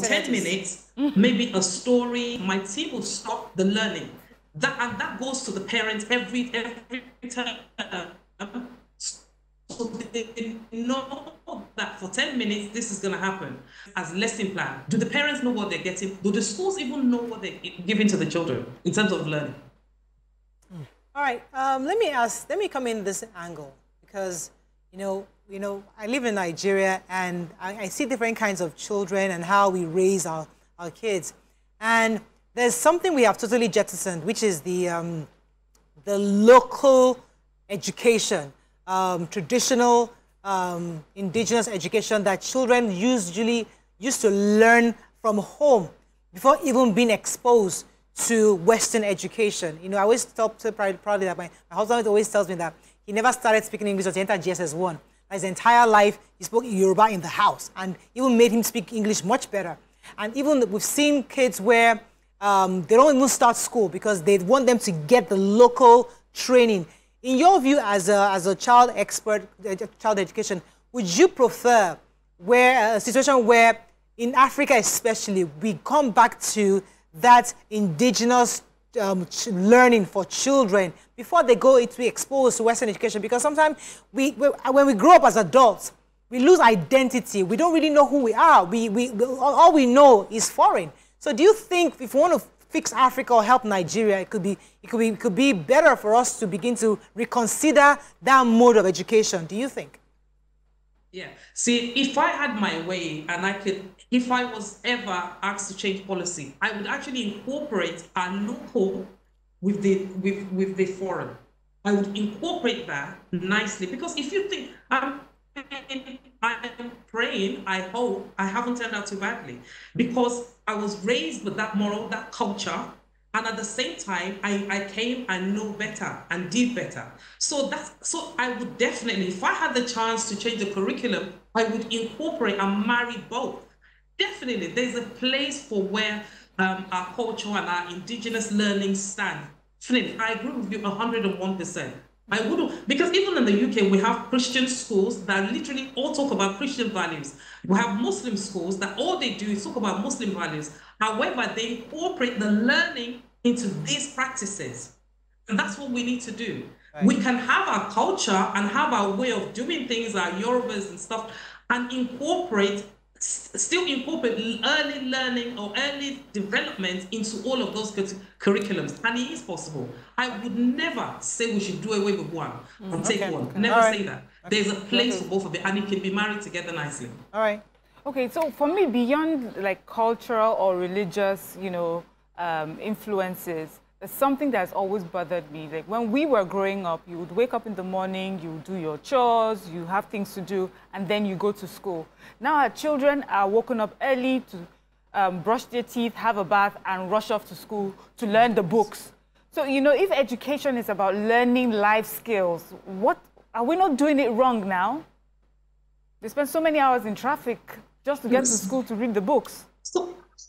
10 minutes, maybe a story, my team will stop the learning. That goes to the parents every time. So they know that for 10 minutes, this is going to happen as lesson plan. Do the parents know what they're getting? Do the schools even know what they're giving to the children in terms of learning? All right, let me come in this angle, because, you know, I live in Nigeria, and I see different kinds of children and how we raise our kids. And there's something we have totally jettisoned, which is the local education, traditional indigenous education that children usually used to learn from home before even being exposed to Western education. You know, I always talk proudly that my husband always tells me that he never started speaking English until he entered GSS1. His entire life, he spoke Yoruba in the house, and even made him speak English much better. And even we've seen kids where they don't even start school because they want them to get the local training. In your view, as a child expert, child education, would you prefer a situation where, in Africa especially, we come back to that indigenous learning for children before they go to be exposed to Western education? Because sometimes when we grow up as adults, we lose identity. We don't really know who we are. All we know is foreign. So do you think if we want to fix Africa or help Nigeria, it could be better for us to begin to reconsider that mode of education? Do you think? Yeah. See, if I had my way and if I was ever asked to change policy, I would actually incorporate our local with the foreign. I would incorporate that nicely, because if you think I'm praying, I hope I haven't turned out too badly, because I was raised with that moral, that culture, and at the same time, I came and know better and did better. So I would definitely, if I had the chance to change the curriculum, I would incorporate and marry both. Definitely, there's a place for where our culture and our indigenous learning stand. Definitely, I agree with you 101%. I would, because even in the UK, we have Christian schools that literally all talk about Christian values. We have Muslim schools that all they do is talk about Muslim values. However, they incorporate the learning into these practices. And that's what we need to do. Right. We can have our culture and have our way of doing things, our Yorubas and stuff, and still incorporate early learning or early development into all of those curriculums. And it is possible. I would never say we should do away with one and take one. Never say that. There's a place for both of it, and it can be married together nicely. All right. Okay, so for me, beyond like cultural or religious, influences, there's something that's always bothered me. Like when we were growing up, you would wake up in the morning, you would do your chores, you have things to do, and then you go to school. Now our children are woken up early to brush their teeth, have a bath, and rush off to school to learn the books. So, if education is about learning life skills, are we not doing it wrong now? They spend so many hours in traffic just to get to school to read the books.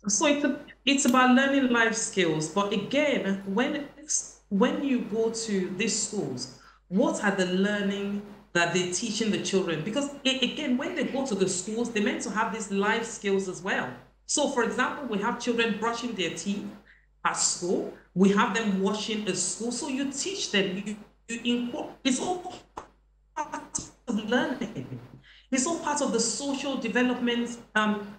So it's about learning life skills. But again, when you go to these schools, what are the learning that they're teaching the children? Because again, when they go to the schools, they're meant to have these life skills as well. So for example, we have children brushing their teeth at school. We have them washing at school. So you teach them, it's all part of learning. It's all part of the social development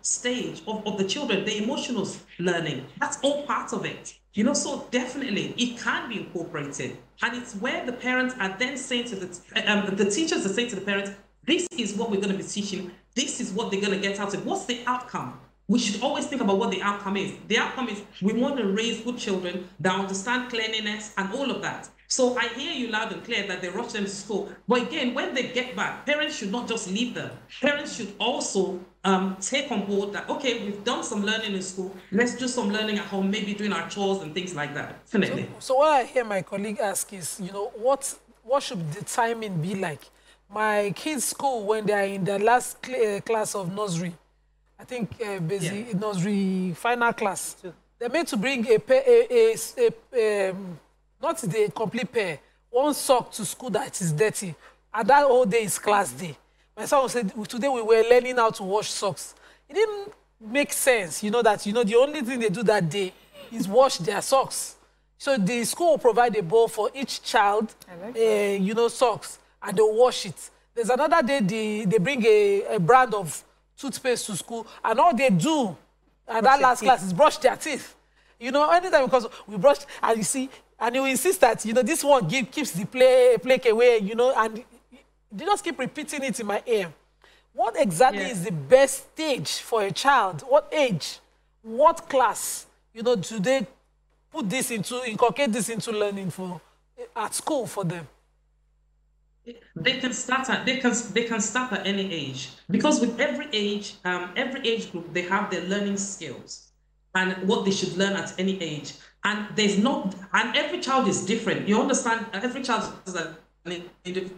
stage of the children, the emotional learning. That's all part of it. So definitely it can be incorporated. And it's where the parents are then saying to the teachers are saying to the parents, this is what we're going to be teaching. This is what they're going to get out of it. What's the outcome? we should always think about what the outcome is. The outcome is we want to raise good children that understand cleanliness and all of that. So I hear you loud and clear that they rush them to school. But again, when they get back, parents should not just leave them. Parents should also take on board that, okay, we've done some learning in school. Let's do some learning at home, maybe doing our chores and things like that. Definitely. So what I hear my colleague ask is, you know, what should the timing be like? My kids' school, when they are in their last class of nursery, I think basic nursery final class, they're meant to bring not the complete pair, one sock to school that is dirty. And that whole day is class day. My son said, today we were learning how to wash socks. It didn't make sense, you know, that, you know, the only thing they do that day is wash their socks. So the school will provide a bowl for each child, you know, socks, and they'll wash it. There's another day they bring a brand of toothpaste to school, and all they do at that last class is brush their teeth. You know, anytime, because we brush, and you see, and you insist that, you know, this one keeps the plaque away, you know, and they just keep repeating it in my ear. What exactly is the best stage for a child? What age? What class? You know, do they put this into, inculcate this into learning at school for them? They can start at any age, because with every age group, they have their learning skills and what they should learn at any age. And and every child is different. You understand? Every child is an individual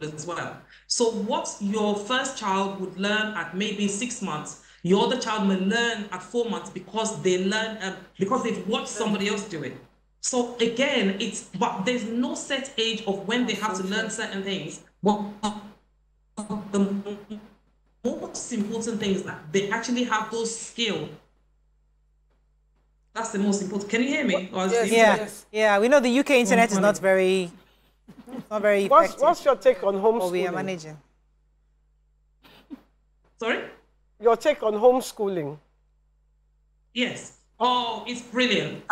as well. So what your first child would learn at maybe 6 months, your other child may learn at 4 months because they learn because they've watched somebody else do it. So again, but there's no set age of when they have to learn certain things. Well, the most important thing is that they actually have those skills. That's the most important. Can you hear me? Yeah. We know the UK internet is not very effective. What's your take on homeschooling? We are managing. Sorry? Your take on homeschooling? Yes. Oh, it's brilliant.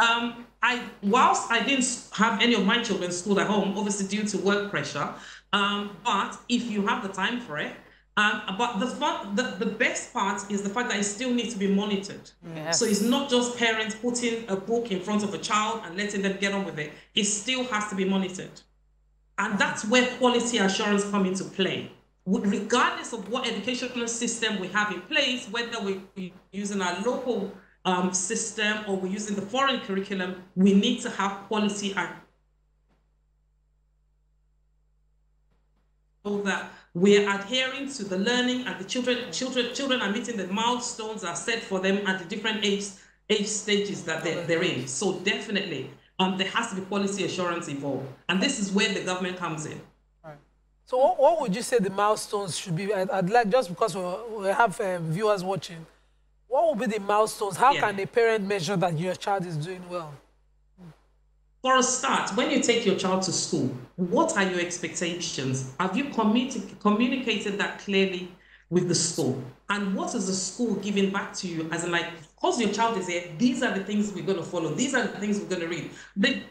Whilst I didn't have any of my children schooled at home, obviously due to work pressure, but if you have the time for it, but the best part is the fact that it still needs to be monitored. Yes. So it's not just parents putting a book in front of a child and letting them get on with it. It still has to be monitored. And that's where quality assurance comes into play. Regardless of what educational system we have in place, whether we're using our local system or we're using the foreign curriculum, we need to have quality so that we're adhering to the learning, and the children are meeting the milestones that are set for them at the different age stages that they're in. So definitely, there has to be quality assurance involved. And this is where the government comes in. Right. So what would you say the milestones should be? I'd like, just because we have viewers watching, what would be the milestones? How can a parent measure that your child is doing well? For a start, when you take your child to school, what are your expectations? Have you communicated that clearly with the school? And what is the school giving back to you? As in, like, because your child is here, these are the things we're going to follow. These are the things we're going to read. They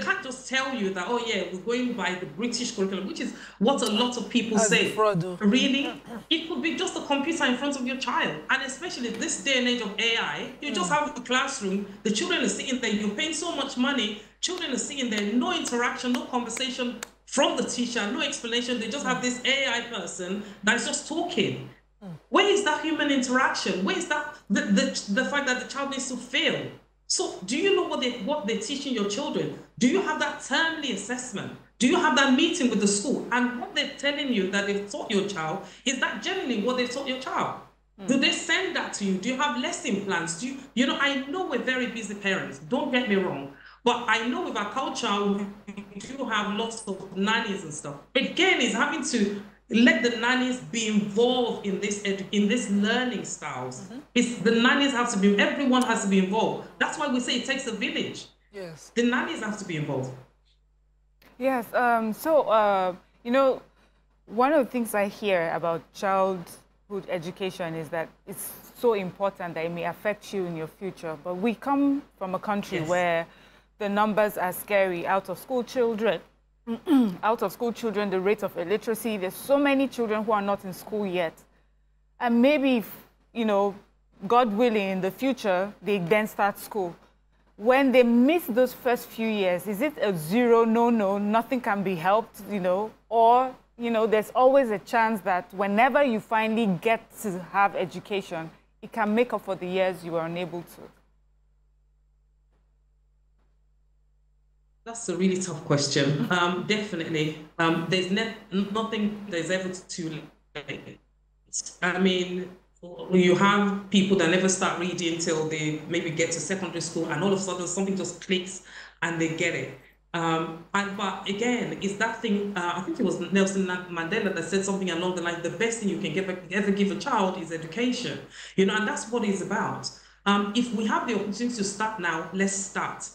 can't just tell you that, oh yeah, we're going by the British curriculum, which is what a lot of people say. Really? It could be just a computer in front of your child. And especially this day and age of AI, you just have a classroom, the children are sitting there, you're paying so much money, children are sitting there, no interaction, no conversation from the teacher, no explanation. They just have this AI person that's just talking. Where is that human interaction? Where is that the fact that the child needs to feel? So do you know what they're teaching your children? Do you have that termly assessment? Do you have that meeting with the school? And what they're telling you that they've taught your child, is that generally what they've taught your child? Do they send that to you? Do you have lesson plans? You know, I know we're very busy parents, don't get me wrong. But I know with our culture, we do have lots of nannies and stuff. Again, it's having to let the nannies be involved in this learning styles. It's the nannies have to be, everyone has to be involved. That's why we say it takes a village. Yes. The nannies have to be involved. Yes. You know, one of the things I hear about childhood education is that it's so important that it may affect you in your future. But we come from a country where the numbers are scary. Out of school children, the rate of illiteracy, there's so many children who are not in school yet. And maybe, you know, God willing, in the future, they then start school. When they miss those first few years, is it a zero, no, nothing can be helped, you know? Or, you know, there's always a chance that whenever you finally get to have education, it can make up for the years you were unable to? That's a really tough question. Definitely. There's nothing that's ever too late. I mean, you have people that never start reading until they maybe get to secondary school, and all of a sudden something just clicks and they get it. But again, it's that thing, I think it was Nelson Mandela that said something along the line, the best thing you can ever give a child is education. You know, and that's what it's about. If we have the opportunity to start now, let's start.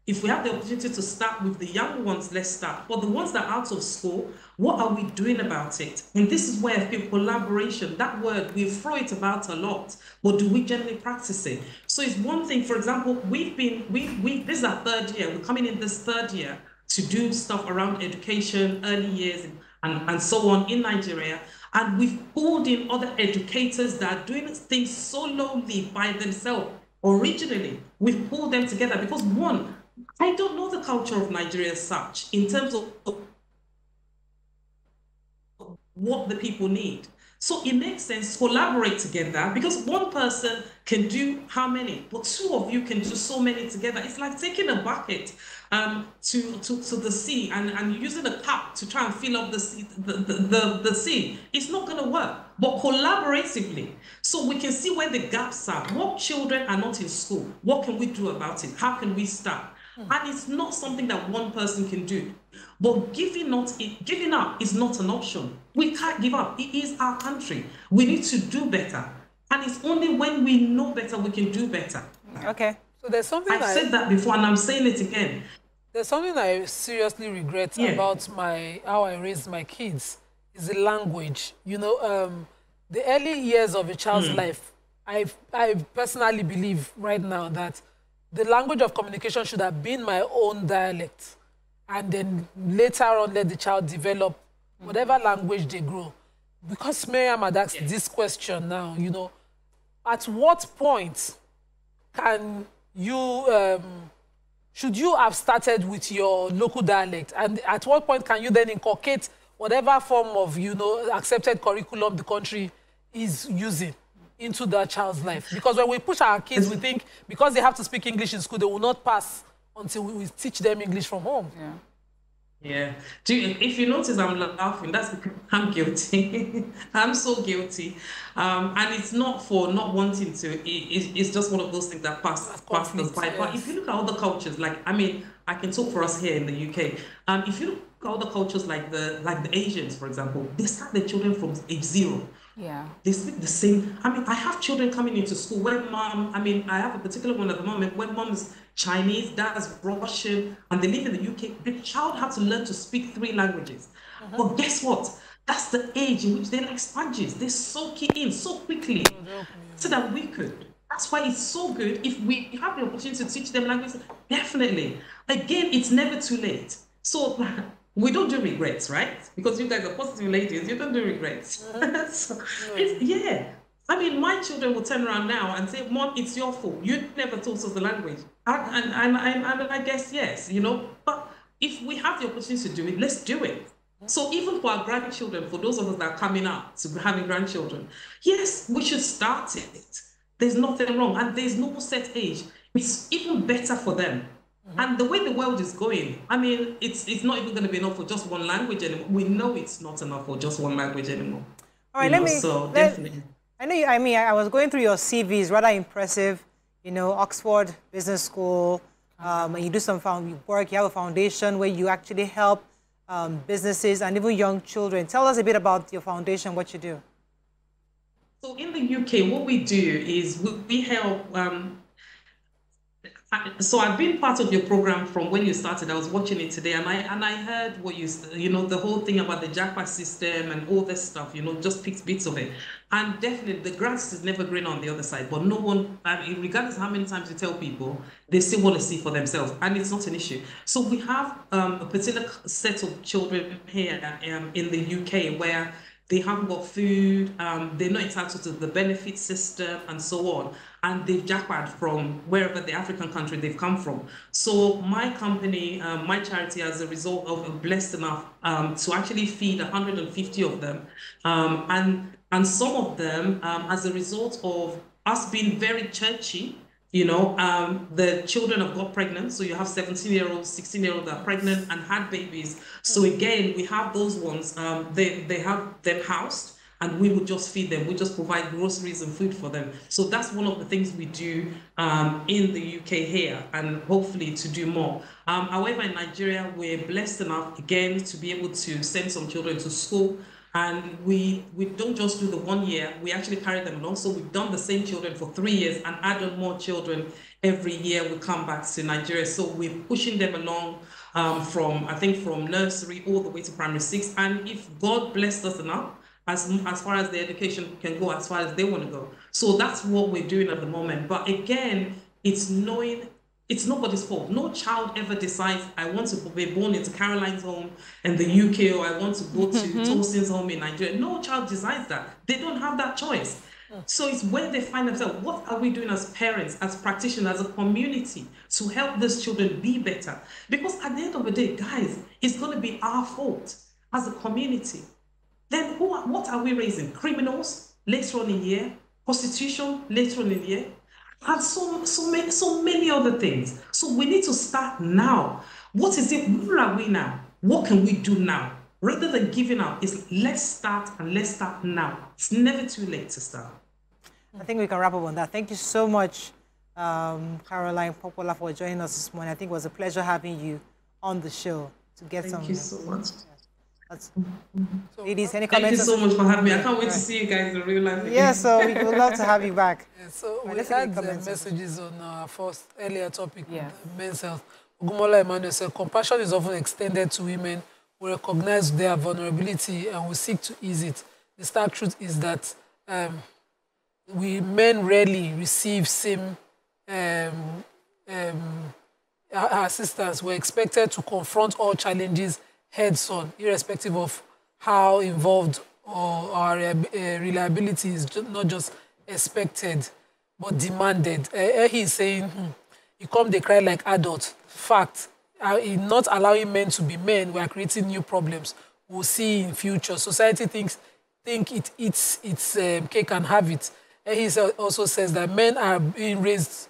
If we have the opportunity to start with the young ones, let's start. For the ones that are out of school, what are we doing about it? And this is where I feel collaboration, that word, we throw it about a lot, but do we generally practice it? So it's one thing, for example, this is our third year. We're coming in this third year to do stuff around education, early years, and so on in Nigeria. And we've pulled in other educators that are doing things so lowly by themselves. Originally, we've pulled them together because one, I don't know the culture of Nigeria as such in terms of what the people need. So it makes sense to collaborate together because one person can do how many, but two of you can do so many together. It's like taking a bucket to the sea and using a cup to try and fill up the sea. It's not going to work, but collaboratively. So we can see where the gaps are. What children are not in school? What can we do about it? How can we start? And it's not something that one person can do. But giving up is not an option. We can't give up. It is our country. We need to do better. And it's only when we know better we can do better. Okay. So there's something I've said that before and I'm saying it again. There's something I seriously regret about how I raised my kids is the language. You know, the early years of a child's life, I personally believe right now that the language of communication should have been my own dialect. And then later on, let the child develop whatever language they grow. Because Miriam had asked this question now, you know, at what point can you, should you have started with your local dialect? And at what point can you then inculcate whatever form of, you know, accepted curriculum the country is using into that child's life? Because when we push our kids, we think because they have to speak English in school, they will not pass until we teach them English from home. Yeah. If you notice, I'm laughing. That's because I'm guilty. I'm so guilty. And it's not for not wanting to. It's just one of those things that pass us by. Yes. But if you look at other cultures, like, I mean, I can talk for us here in the UK. If you look at other cultures like the Asians, for example, they start their children from age 0. Yeah. They speak the same. I mean, I have children coming into school where mom, I mean, I have a particular one at the moment where mom is Chinese, dad is Russian, and they live in the UK. The child has to learn to speak 3 languages. But guess what? That's the age in which they're like sponges. They soak it in so quickly so that we could. That's why it's so good if we have the opportunity to teach them languages. Definitely. Again, it's never too late. So we don't do regrets, right? Because you guys are positive ladies, you don't do regrets. So, I mean, my children will turn around now and say, Mom, it's your fault. You never taught us the language. And I guess, yes, you know, but if we have the opportunity to do it, let's do it. So even for our grandchildren, for those of us that are coming out to having grandchildren, yes, we should start it. There's nothing wrong, and there's no set age. It's even better for them. And the way the world is going, I mean, it's not even going to be enough for just one language anymore. We know it's not enough for just one language anymore. All right, definitely. I know. I was going through your CVs, rather impressive. You know, Oxford Business School. And you do some work. You have a foundation where you actually help businesses and even young children. Tell us a bit about your foundation, what you do. So in the UK, what we do is we help. So I've been part of your program from when you started. I was watching it today, and I heard what you know, the whole thing about the jackpot system and all this stuff. You know, just picked bits of it. And definitely, the grass is never green on the other side. But no one, I mean, regardless of how many times you tell people, they still want to see for themselves, and it's not an issue. So we have a particular set of children here in the UK where they haven't got food, they're not entitled to the benefit system and so on. And they've jackpot from wherever the African country they've come from. So my company, my charity, as a result of blessed enough to actually feed 150 of them. And some of them, as a result of us being very churchy, you know, the children have got pregnant. So you have 17-year-olds, 16-year-olds that are pregnant and had babies. So again, we have those ones, they have them housed, and we would just feed them. We just provide groceries and food for them. So that's one of the things we do in the UK here, and hopefully to do more. However, in Nigeria, we're blessed enough, again, to be able to send some children to school. And we don't just do the 1 year, we actually carry them along. So we've done the same children for 3 years and add on more children every year we come back to Nigeria. So we're pushing them along from nursery all the way to primary 6. And if God blessed us enough, as far as the education can go, as far as they want to go. So that's what we're doing at the moment. But again, it's knowing it's nobody's fault. No child ever decides, I want to be born into Caroline's home in the UK, or I want to go to Tosin's home in Nigeria. No child decides that. They don't have that choice. So it's where they find themselves. What are we doing as parents, as practitioners, as a community to help these children be better? Because at the end of the day, guys, it's going to be our fault as a community. Then what are we raising? Criminals later on in the year, prostitution later on in the year, and so many other things. So we need to start now. What is it? Where are we now? What can we do now? Rather than giving up, is let's start now. It's never too late to start. I think we can wrap up on that. Thank you so much, Caroline Popola, for joining us this morning. I think it was a pleasure having you on the show to get Thank you so much. Ladies, any comments? Thank you so much for having me. I can't wait to see you guys in real life again. Yeah, so we would love to have you back. Yeah, so we had messages on our first earlier topic, men's health. Ogumola Emmanuel said, compassion is often extended to women. We recognize their vulnerability and we seek to ease it. The stark truth is that men rarely receive same assistance. We're expected to confront all challenges heads on, irrespective of how involved or our reliability is not just expected, but demanded. He's saying, you come, they cry like adults. Fact, in not allowing men to be men, we are creating new problems. We'll see in future. Society think it eats its cake and have it. He also says that men are being raised,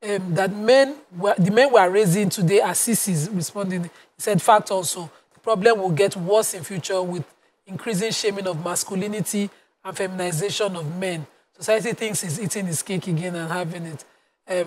the men we are raising today are sissies, responding. He said, fact also, problem will get worse in future with increasing shaming of masculinity and feminization of men. Society thinks he's eating his cake again and having it.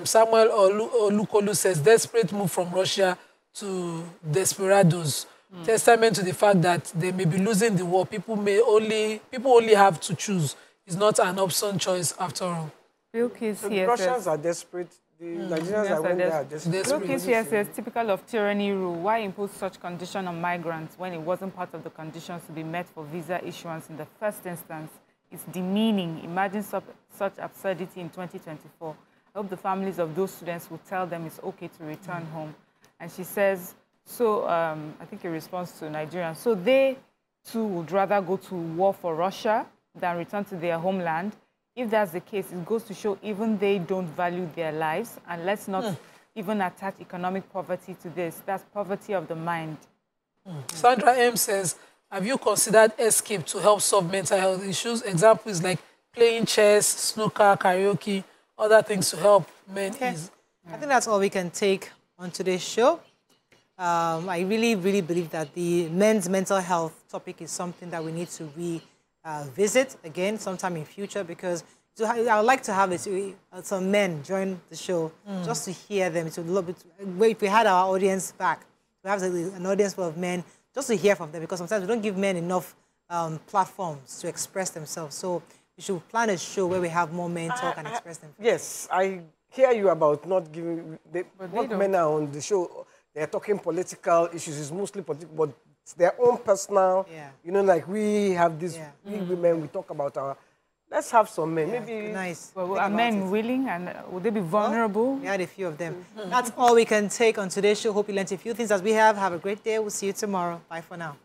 Samuel Olukolu says, desperate move from Russia to desperados. Testament to the fact that they may be losing the war. People only have to choose. It's not an option choice after all. The Russians are desperate. The Nigerians are desperate. Lucas here says, typical of tyranny rule. Why impose such condition on migrants when it wasn't part of the conditions to be met for visa issuance in the first instance? It's demeaning. Imagine such absurdity in 2024. I hope the families of those students will tell them it's okay to return home. And she says, so I think in response to Nigerians, so they too would rather go to war for Russia than return to their homeland. If that's the case, it goes to show even they don't value their lives. And let's not even attach economic poverty to this. That's poverty of the mind. Sandra M. says, have you considered escape to help solve mental health issues? Examples like playing chess, snooker, karaoke, other things to help men ease. I think that's all we can take on today's show. I really, really believe that the men's mental health topic is something that we need to visit again sometime in future, because I would like to have some men join the show just to hear them. It's a little bit, if we had our audience back, we have an audience full of men just to hear from them, because sometimes we don't give men enough platforms to express themselves. So we should plan a show where we have more men talk and express themselves. Yes, I hear you about not giving. What men are on the show, they're talking political issues. It's mostly political, but it's their own personal. Yeah. You know, like we have these women. We talk about our. Let's have some men. Maybe nice. Well, are men willing, and would they be vulnerable? Well, we had a few of them. That's all we can take on today's show. Hope you learned a few things as we have. Have a great day. We'll see you tomorrow. Bye for now.